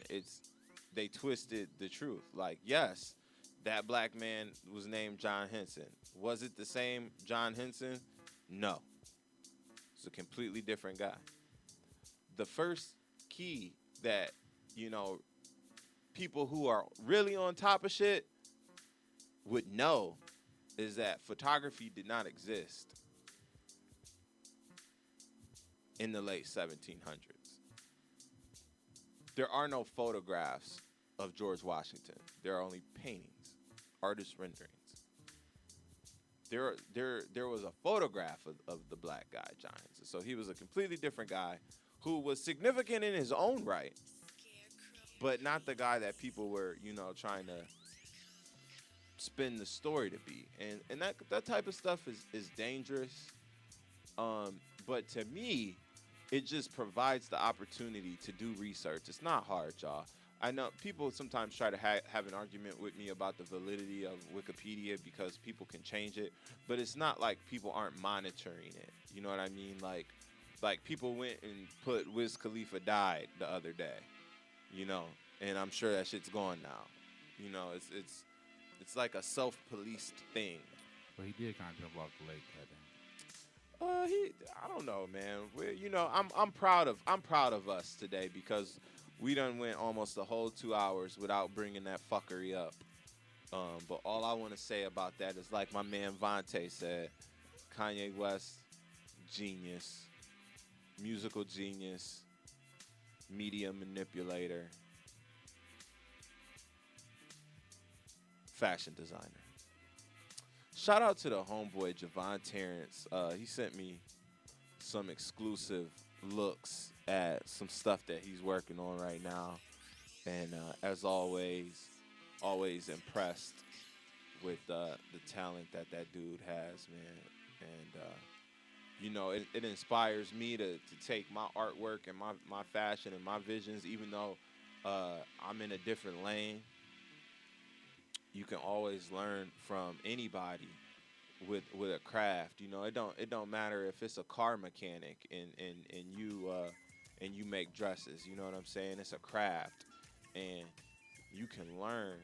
They twisted the truth. Like, yes, that black man was named John Henson. Was it the same John Henson? No. It's a completely different guy. The first key that, people who are really on top of shit would know is that photography did not exist in the late 1700s. There are no photographs of George Washington. There are only paintings, artist renderings. There was a photograph of the black guy, John Henson. So he was a completely different guy who was significant in his own right, but not the guy that people were, trying to spin the story to be. And that type of stuff is dangerous. But to me, it just provides the opportunity to do research. It's not hard, y'all. I know people sometimes try to have an argument with me about the validity of Wikipedia because people can change it, but it's not like people aren't monitoring it. You know what I mean? Like people went and put Wiz Khalifa died the other day, and I'm sure that shit's gone now. It's like a self-policed thing. But he did kind of jump off the lake, I think. I don't know, man. I'm proud of us today because we done went almost the whole 2 hours without bringing that fuckery up. But all I want to say about that is like my man Vante said, Kanye West, genius, musical genius, media manipulator, fashion designer. Shout out to the homeboy Javon Terrence. He sent me some exclusive looks at some stuff that he's working on right now. And as always impressed with the talent that dude has, man. And, it inspires me to take my artwork and my fashion and my visions, even though I'm in a different lane. You can always learn from anybody with a craft. It don't matter if it's a car mechanic and and you make dresses. You know what I'm saying? It's a craft, and you can learn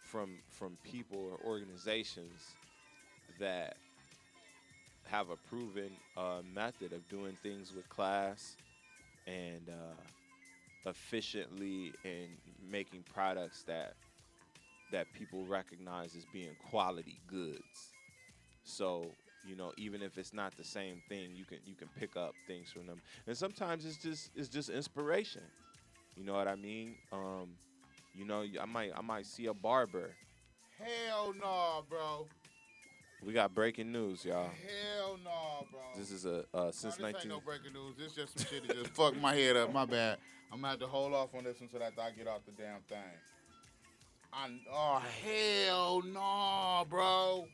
from people or organizations that have a proven method of doing things with class and efficiently and making products that people recognize as being quality goods. So, even if it's not the same thing, you can pick up things from them. And sometimes it's just inspiration. You know what I mean? I might see a barber. Hell no, bro. We got breaking news, y'all. Hell no, bro. This is since this 19. ain't no breaking news. This just some shit that just fucked my head up. My bad. I'm gonna have to hold off on this until after I get off the damn thing. Oh hell no, bro.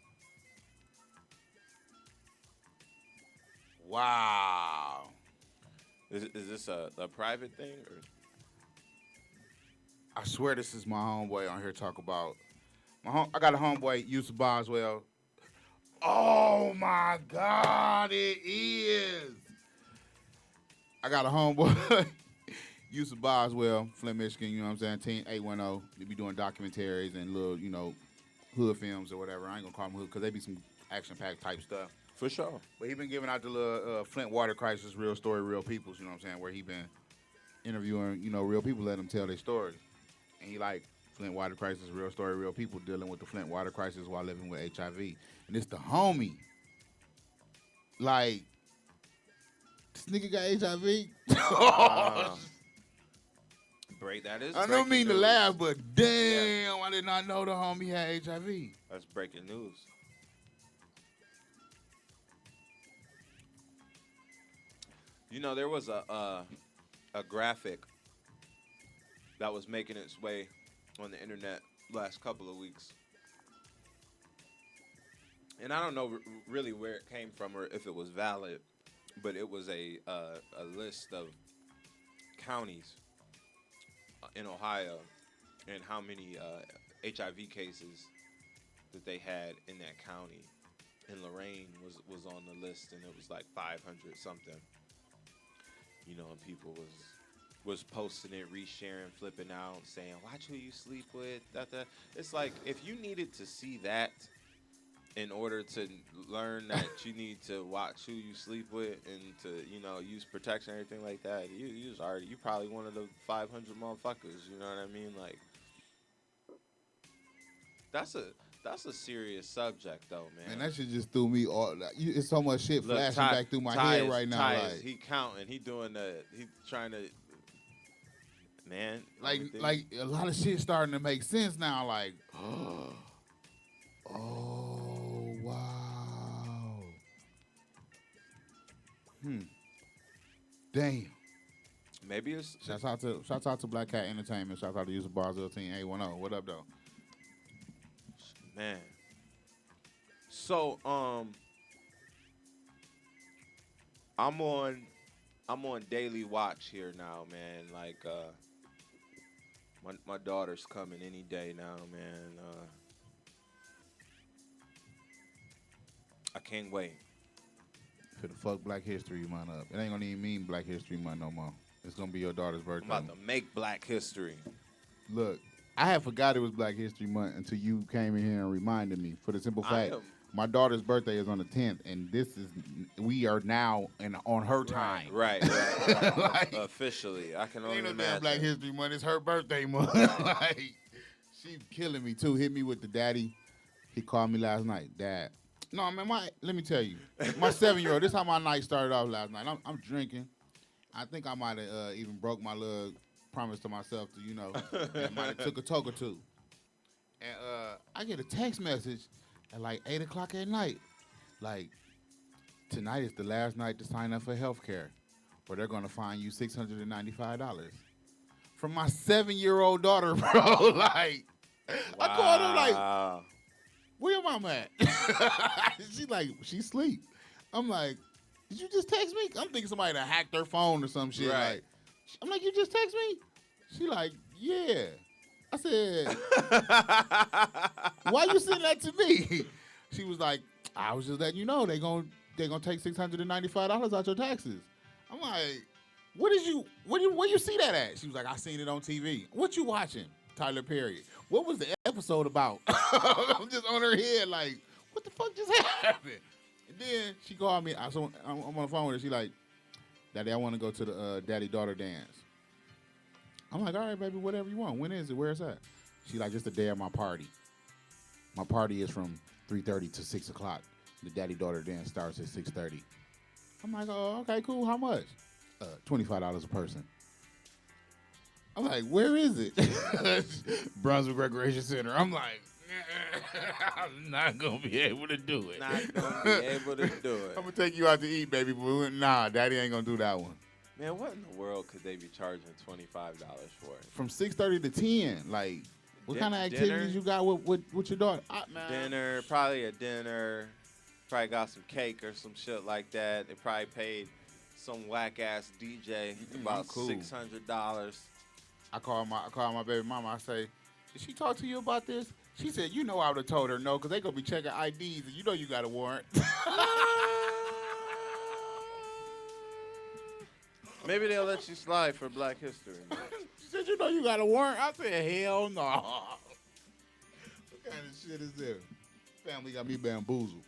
Wow. Is this a private thing or? I swear this is my homeboy on here talk about I got a homeboy, Yusuf Boswell. Oh my God, it is. I got a homeboy, Yusuf Boswell, Flint, Michigan, you know what I'm saying? Team 810. They be doing documentaries and little, hood films or whatever. I ain't gonna call them hood because they be some action-packed type stuff. For sure. But he been giving out the little Flint water crisis, real story, real peoples, you know what I'm saying? Where he been interviewing, real people, let them tell their stories. And he like Flint water crisis, real story, real people dealing with the Flint water crisis while living with HIV. And it's the homie. Like, this nigga got HIV. Break that is. I don't breaking mean to news. laugh, but damn, I did not know the homie had HIV. That's breaking news. There was a graphic that was making its way on the internet last couple of weeks, and I don't know really where it came from or if it was valid, but it was a list of counties in Ohio and how many HIV cases that they had in that county. And Lorraine was on the list, and it was like 500 something. And people was posting it, resharing, flipping out, saying, "Watch who you sleep with." It's like if you needed to see that in order to learn that you need to watch who you sleep with and to use protection and everything like that, you probably one of the 500 motherfuckers. You know what I mean? Like that's a serious subject though, man. And that shit just threw me all. It's so much shit Look, flashing back through my head right now. Like, he counting, he trying to, man. like everything- like a lot of shit starting to make sense now. Like, oh wow, damn. maybe it's Shouts out to Black Cat Entertainment. Shouts out to User Barzell Team 810. What up though? man. So I'm on daily watch here now, man. Like my daughter's coming any day now, man. I can't wait. For the fuck Black History Month up. It ain't gonna even mean Black History Month no more. It's gonna be your daughter's I'm birthday. about to make Black history. Look, I had forgot it was Black History Month until you came in here and reminded me. For the simple fact, my daughter's birthday is on the 10th, and we are now on her time. Right. Like, officially, I can only ain't no damn imagine. Black History Month. It's her birthday month. Like, she's killing me too. Hit me with the daddy. He called me last night, Dad. No, man, let me tell you, my 7-year-old. This is how my night started off last night. I'm drinking. I think I might have even broke my little promise to myself to, and might have took a toke or two. And I get a text message at like 8 o'clock at night. Like, tonight is the last night to sign up for health care, or they're going to fine you $695. From my 7-year-old daughter, bro. Like, Wow. I called her like, where your mom at? She sleep. I'm like, did you just text me? I'm thinking somebody done hacked her phone or some shit. Right. Like, I'm like, you just text me? She like, yeah. I said, why you sending that to me? She was like, I was just letting you know they gonna take $695 out your taxes. I'm like, where you see that at? She was like, I seen it on TV. What you watching? Tyler Perry. What was the episode about? I'm just on her head like, what the fuck just happened? And then she called me. I'm on the phone with her. She like, Daddy, I want to go to the daddy-daughter dance. I'm like, all right, baby, whatever you want. When is it? Where is that? She like, it's the day of my party. My party is from 3:30 to 6 o'clock. The daddy-daughter dance starts at 6:30. I'm like, oh, okay, cool. How much? $25 a person. I'm like, where is it? Brunswick Recreation Center. I'm like, I'm not gonna be able to do it. Not gonna be able to do it. I'm gonna take you out to eat, baby. But nah, Daddy ain't gonna do that one. Man, what in the world could they be charging $25 for? From 6:30 to 10, like, what kind of activities dinner? you got with your daughter? Man. Dinner, probably a dinner. Probably got some cake or some shit like that. They probably paid some whack ass DJ about cool. $600. I call my baby mama. I say, did she talk to you about this? She said, you know I would have told her no, because they going to be checking IDs, and you know you got a warrant. Maybe they'll let you slide for Black History Month. She said, you know you got a warrant? I said, hell no. What kind of shit is this? Family got me bamboozled.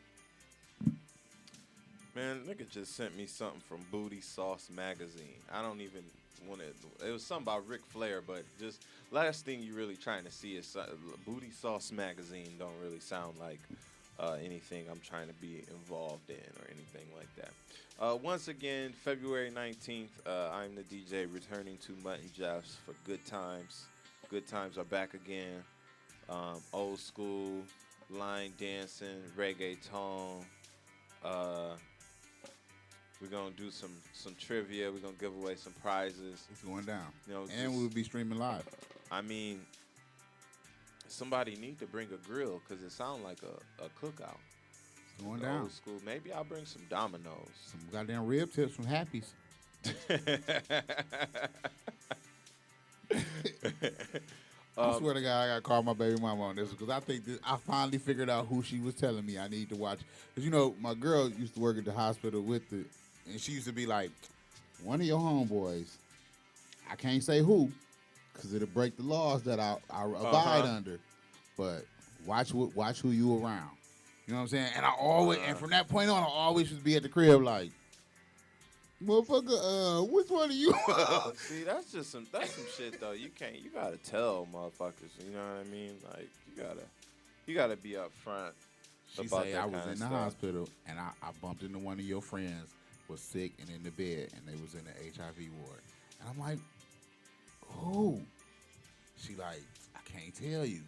Man, nigga just sent me something from Booty Sauce Magazine. I don't even want to. It was something about Ric Flair, but just last thing you really trying to see is Booty Sauce Magazine. Don't really sound like anything I'm trying to be involved in or anything like that. Once again, February 19th, I'm the DJ returning to Mutt and Jeff's for Good Times. Good Times are back again. Old school, line dancing, reggaeton. We're gonna do some trivia. We're gonna give away some prizes. It's going down. You know, And we'll be streaming live. I mean, somebody need to bring a grill because it sounds like a cookout. It's going down. Old school. Maybe I'll bring some Dominoes. Some goddamn rib tips from Happy's. I swear to God, I gotta call my baby mama on this because I think I finally figured out who she was telling me I need to watch. Because you know, my girl used to work at the hospital with it, and she used to be like, "One of your homeboys, I can't say who, because it'll break the laws that I abide under, but watch who you around." You know what I'm saying? And I always, and from that point on, I always would be at the crib like, motherfucker, which one of you? See, that's some shit though. You gotta tell motherfuckers. You know what I mean? Like you gotta be up front. She about say that I was kinda in the stuff. hospital and I bumped into one of your friends was sick and in the bed and they was in the HIV ward. And I'm like, who? She like, I can't tell you.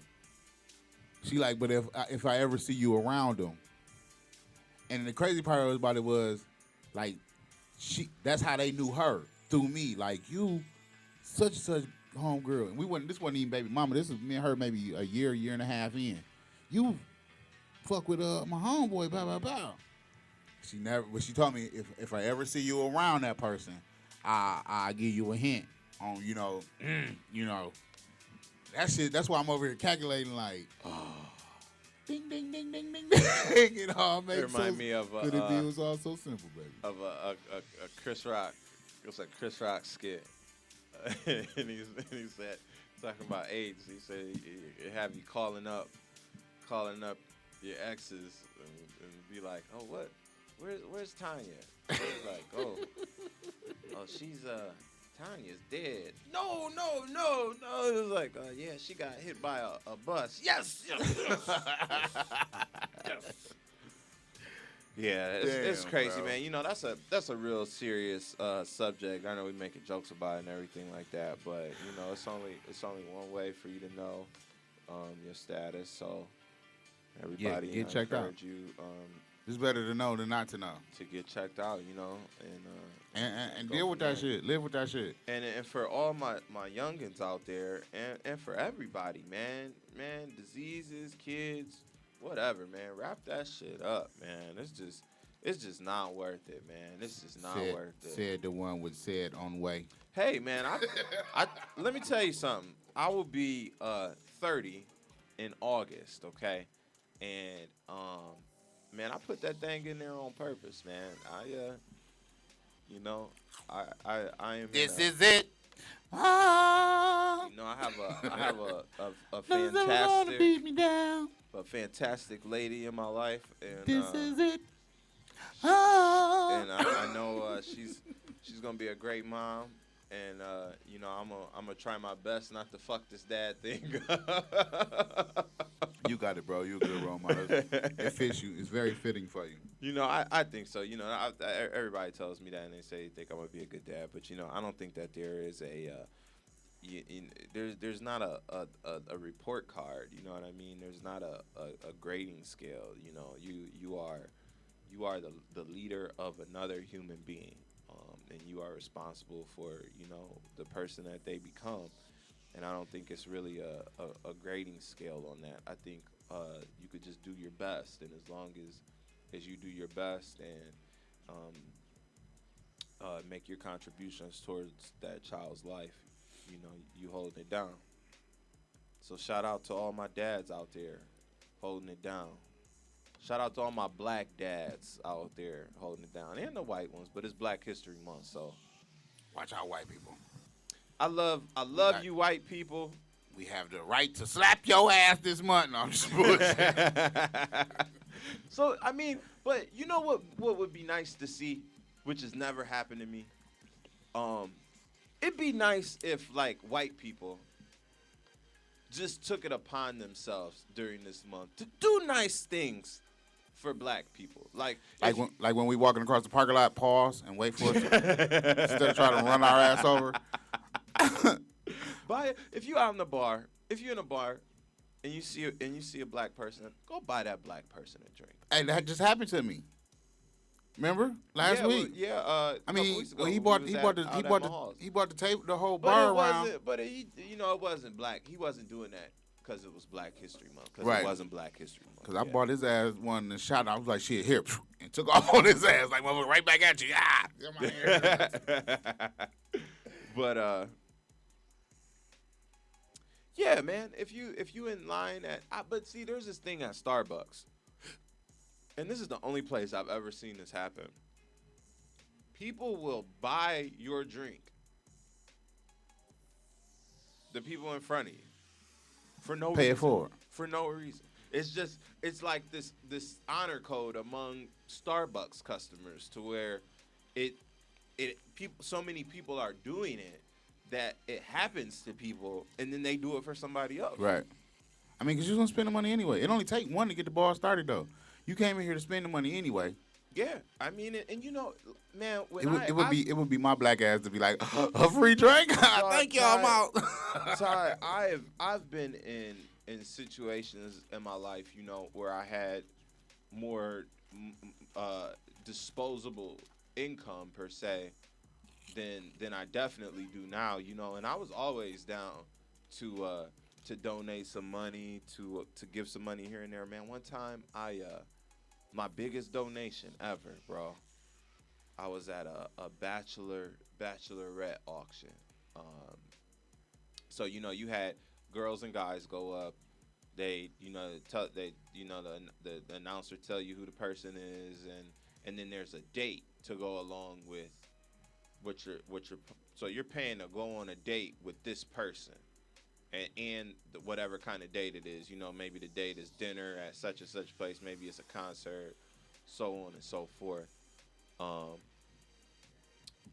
She like, but if I ever see you around them. And the crazy part about it was, like, that's how they knew her, through me. Like, you such and such homegirl. And this wasn't even baby mama. This was me and her maybe a year and a half in. You fuck with my homeboy, blah, blah, blah. But she told me if I ever see you around that person, I'll give you a hint on, you know, that shit. That's why I'm over here calculating like, ding, ding, ding, ding, ding, ding. You know, it makes Remind me of could it be? It was all so simple, baby. Of a Chris Rock. It was a Chris Rock skit, and he said talking about AIDS. He said he have you calling up your exes and be like, oh what, where's Tanya? He's like, oh she's Tanya's dead. No. It was like, yeah, she got hit by a bus. Yes. Yeah, it's crazy, bro. man. You know, that's a real serious subject. I know we making jokes about it and everything like that, but you know, it's only one way for you to know your status. So everybody, get checked out. you It's better to know than not to know. to get checked out. You know, And go deal with from that there. shit. Live with that shit. And for all my youngins out there, and for everybody, man, diseases, kids, whatever, man, wrap that shit up, man. It's just not worth it, man. It's just not worth it. Said the one with said on way. Hey, man, I let me tell you something. I will be 30 in August, okay, and man, I put that thing in there on purpose, man. You know, I am. This in a, is it. Ah, You know, I have a nothing's ever gonna beat fantastic me down. a fantastic lady in my life, and This is it. and I know she's gonna be a great mom, and you know I'm gonna try my best not to fuck this dad thing. You got it, bro. You're a good role model. It fits you. It's very fitting for you. You know, I think so. You know, everybody tells me that, and they say they think I'm gonna be a good dad, but you know, I don't think that there is there's not a report card. You know what I mean? There's not a grading scale. You know, you are the leader of another human being, and you are responsible for the person that they become. And I don't think it's really a grading scale on that. I think you could just do your best, and as long as you do your best and make your contributions towards that child's life, you holding it down. So shout out to all my dads out there holding it down. Shout out to all my black dads out there holding it down, and the white ones. But it's Black History Month, so Watch out, white people. I love Right. you, white people. We have the right to slap your ass this month. No, I'm just bullshit. So I mean, but you know what would be nice to see, which has never happened to me. It'd be nice if like white people just took it upon themselves during this month to do nice things for black people. Like Like when we walking across the parking lot, pause and wait for us instead of trying to run our ass over. if you out in the bar, if you're in a bar and you see a black person, go buy that black person a drink. Hey, that just happened to me. Remember last week? I I mean, weeks ago well, he when bought we he was bought at- the out he at bought the Mahal's. he bought the table the whole But bar it around. wasn't. But it wasn't black. He wasn't doing that because it was Black History Month. Because Right. it wasn't Black History Month. Cause I bought his ass one and shot. I was like, shit, here, and took off on his ass like, motherfucker, right back at you. Ah, get my hair. But yeah, man. If you in line but see, there's this thing at Starbucks, and this is the only place I've ever seen this happen. People will buy your drink. The people in front of you, for no Pay reason. it forward. For no reason. It's like this honor code among Starbucks customers to where so many people are doing it that it happens to people, and then they do it for somebody else. Right. I mean, cause you're gonna spend the money anyway. It only take one to get the bar started though. You came in here to spend the money anyway. Yeah, I mean, and man, when It would be my black ass to be like a free drink. Thank y'all, I'm out. Ty, I've been in situations in my life, where I had more disposable income per se than I definitely do now, and I was always down to donate some money, to give some money here and there. Man, one time my biggest donation ever, bro. I was at a bachelorette auction. So you had girls and guys go up. They the announcer tell you who the person is, and then there's a date to go along with what you're so you're paying to go on a date with this person. And whatever kind of date it is, maybe the date is dinner at such and such place, maybe it's a concert, so on and so forth.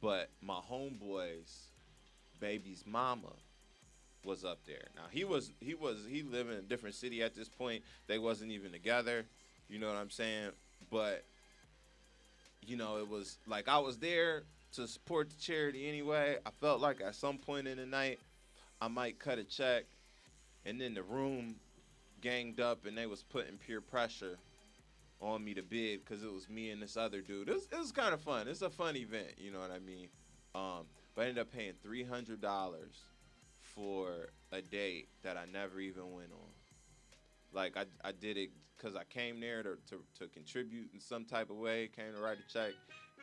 But my homeboy's baby's mama was up there. Now he lived in a different city at this point. They wasn't even together. You know what I'm saying? But it was like I was there to support the charity anyway. I felt like at some point in the night I might cut a check, and then the room ganged up and they was putting peer pressure on me to bid because it was me and this other dude. It was kind of fun. It's a fun event, you know what I mean? But I ended up paying $300 for a date that I never even went on. Like I did it because I came there to contribute in some type of way, came to write a check,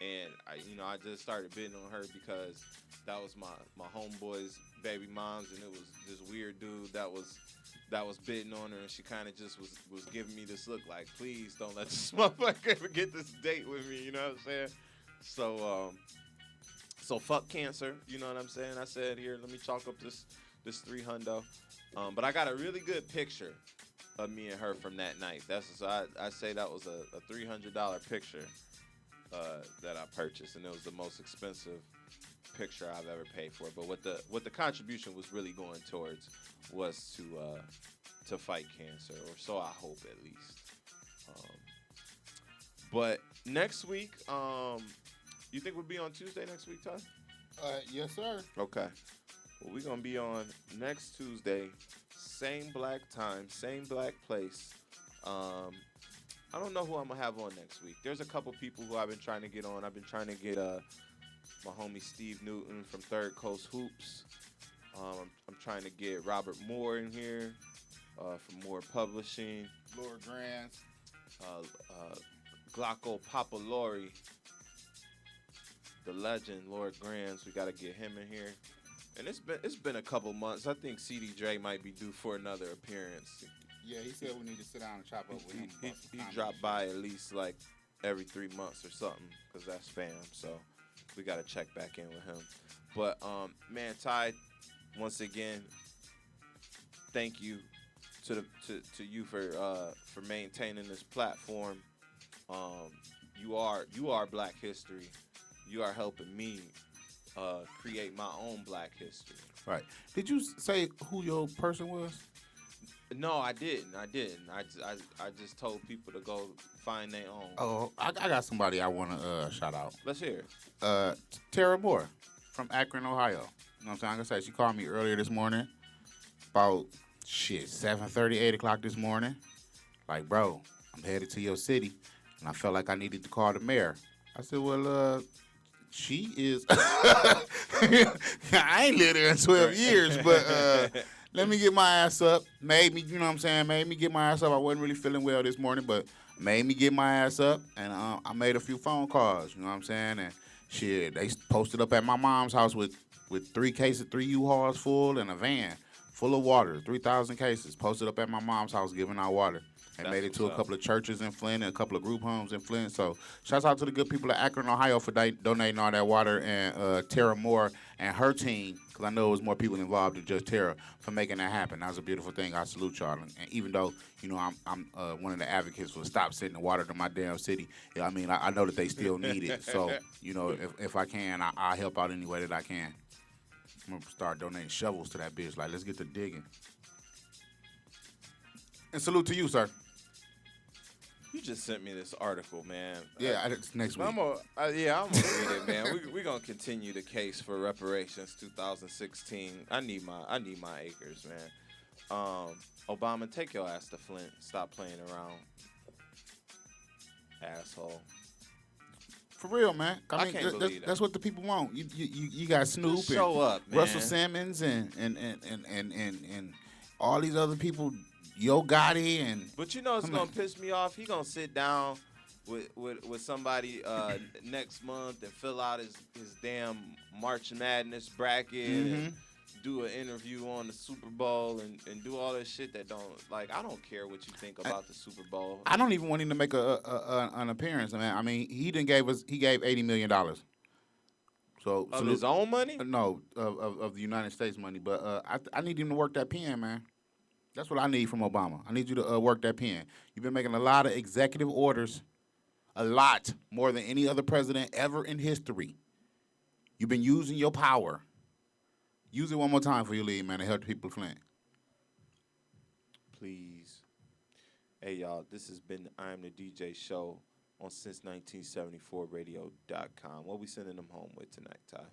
and I just started bidding on her because that was my homeboy's baby mom's, and it was this weird dude that was bidding on her, and she kind of just was giving me this look like, please don't let this motherfucker ever get this date with me, you know what I'm saying? So So fuck cancer, you know what I'm saying? I said, here, let me chalk up this 300. But I got a really good picture of me and her from that night. I say that was a $300 picture that I purchased, and it was the most expensive picture I've ever paid for. But what the contribution was really going towards was to fight cancer, or so I hope at least. But next week, you think we'll be on Tuesday next week, Ty? Yes, sir. Okay. Well, we're going to be on next Tuesday, same black time, same black place. I don't know who I'm going to have on next week. There's a couple people who I've been trying to get on. I've been trying to get my homie Steve Newton from Third Coast Hoops. I'm trying to get Robert Moore in here from Moore Publishing. Lord Grants. Glocko Papalori, the legend, Lord Grams. We got to get him in here. And it's been a couple months. I think CD Dre might be due for another appearance. Yeah, he said we need to sit down and chop up with him. He dropped by at least like every 3 months or something, because that's fam. So we got to check back in with him. But, man, Ty, once again, thank you to you for maintaining this platform. You are Black History. You are helping me create my own Black history. Right. Did you say who your person was? No, I didn't. I just told people to go find their own. Oh, I got somebody I want to shout out. Let's hear it. Tara Moore from Akron, Ohio. You know what I'm saying? Like I said, she called me earlier this morning, about 7:30, 8 o'clock this morning. Like, bro, I'm headed to your city, and I felt like I needed to call the mayor. I said, well, she is. I ain't lived there in 12 years, but let me get my ass up. Made me, you know what I'm saying? Made me get my ass up. I wasn't really feeling well this morning, but made me get my ass up, and I made a few phone calls. You know what I'm saying? And shit, they posted up at my mom's house with 3 U-Hauls full and a van full of water, 3,000 cases. Posted up at my mom's house giving out water. And made it to a couple of churches in Flint and a couple of group homes in Flint. So shouts out to the good people of Akron, Ohio for donating all that water, and Tara Moore and her team, because I know it was more people involved than just Tara, for making that happen. That was a beautiful thing. I salute y'all. And even though, you know, I'm one of the advocates for stop sending water to my damn city, you know, I mean, I know that they still need it. So, you know, if I can, I'll help out any way that I can. I'm going to start donating shovels to that bitch. Like, let's get to digging. And salute to you, sir. You just sent me this article, man. Yeah, it's next week. I'm gonna read it, man. We're gonna continue the case for reparations 2016. I need my acres, man. Obama, take your ass to Flint. Stop playing around, asshole. For real, man. I mean, can't believe that. That's what the people want. You got Snoop Just show and up, man. Russell Simmons and all these other people. Yo Gotti and. But you know it's gonna piss me off. He gonna sit down with somebody next month and fill out his damn March Madness bracket and do an interview on the Super Bowl and do all this shit that don't, like, I don't care what you think about the Super Bowl. I don't even want him to make an appearance, man. I mean, he gave $80 million. So of his own money? No, of the United States money. But I need him to work that pen, man. That's what I need from Obama. I need you to work that pen. You've been making a lot of executive orders, a lot more than any other president ever in history. You've been using your power. Use it one more time for you leave, man, to help the people of Flint. Please. Hey, y'all, this has been the I Am the DJ show on Since1974radio.com. What we sending them home with tonight, Ty?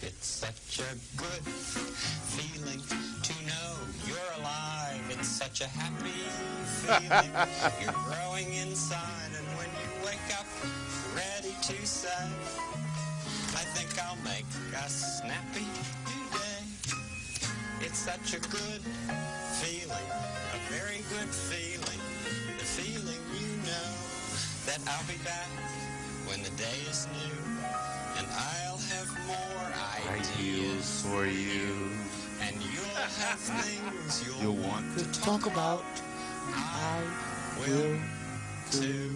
It's such a good feeling to know you're alive. It's such a happy feeling. You're growing inside, and when you wake up, ready to say, I think I'll make a snappy day. It's such a good feeling, a very good feeling. The feeling you know that I'll be back when the day is new. And I'll have more ideas for you. And you'll have things you'll want to talk about. I will too.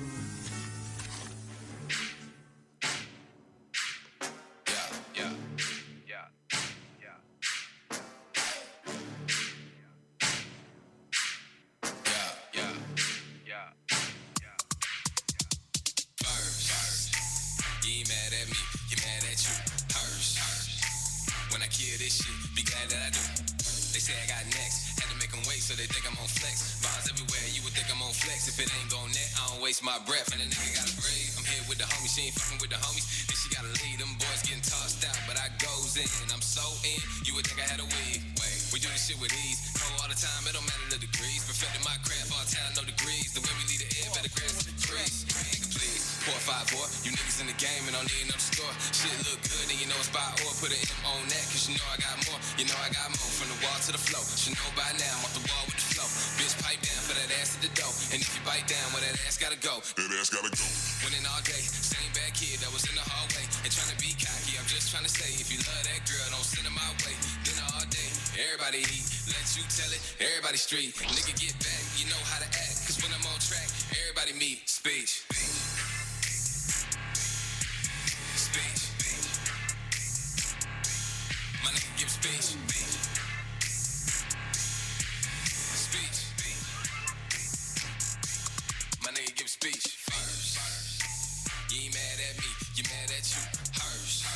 this shit, be glad that I do. They say I got next, had to make them wait so they think I'm on flex. Bonds everywhere, you would think I'm on flex. If it ain't gon' net, I don't waste my breath. And the nigga gotta breathe. I'm here with the homies, she ain't fucking with the homies. Then she gotta leave, them boys getting tossed out, but I goes in. I'm so in, you would think I had a weed. Wait, we do this shit with ease. Cold all the time, it don't matter the degrees. Perfecting my craft, all town, no degrees. The way we lead the air, better grass to the trees. Nigga, please, 4-5-4, you niggas in the game and don't need no score. Shit look good and you know it's by or put an M on that, cause you know I got more. You know I got more from the wall to the floor. Should know by now, I'm off the wall with the flow. Bitch, pipe down for that ass at the door. And if you bite down, well, that ass gotta go. That ass gotta go. Winning all day, same bad kid that was in the hallway. And trying to be cocky, I'm just trying to say, if you love that girl, don't send her my way. Dinner all day, everybody eat. Let you tell it, everybody street. Nigga get back, you know how to act. Cause when I'm on track, everybody meet. Speech. Speech. My nigga give speech. Speech. My nigga give speech first. You ain't mad at me, you mad at you. Hers.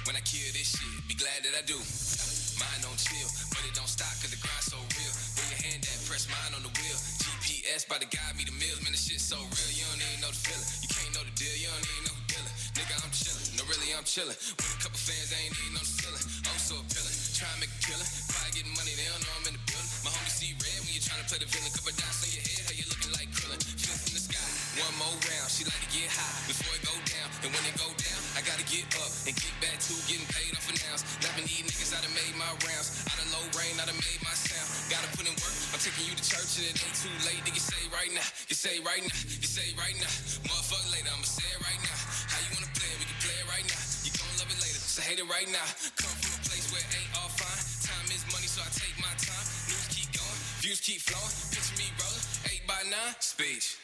When I kill this shit, be glad that I do. Mine don't chill, but it don't stop cause the grind so real. Bring your hand that press mine on the wheel. GPS by the guide me the meals, man, the shit so real. You don't even know the feeling. You can't know the deal, you don't even know who dealing. Nigga, I'm chillin', no really I'm chillin'. With a couple fans, I ain't even on the ceiling. I'm so appealing, try and make a killing. Probably getting money, they don't know I'm in the building. My homie see red when you tryna play the villain. Couple dots on your head, how you looking like Krillin. Fifth in the sky, one more round. She like to get high before it go down. And when it go down, I gotta get up and get back to getting paid off of nows. Lapping these niggas, I done made my rounds. Out of low rain, I done made my sound. Gotta put in work, I'm taking you to church and it ain't too late. Nigga say right now, you say right now, you say right now. Motherfucker later, I'ma say it right now. How you wanna play it? We can play it right now. You gon' love it later, so hate it right now. Come from a place where it ain't all fine. Time is money, so I take my time. News keep going, views keep flowing. Picture me rolling, 8x9, speech.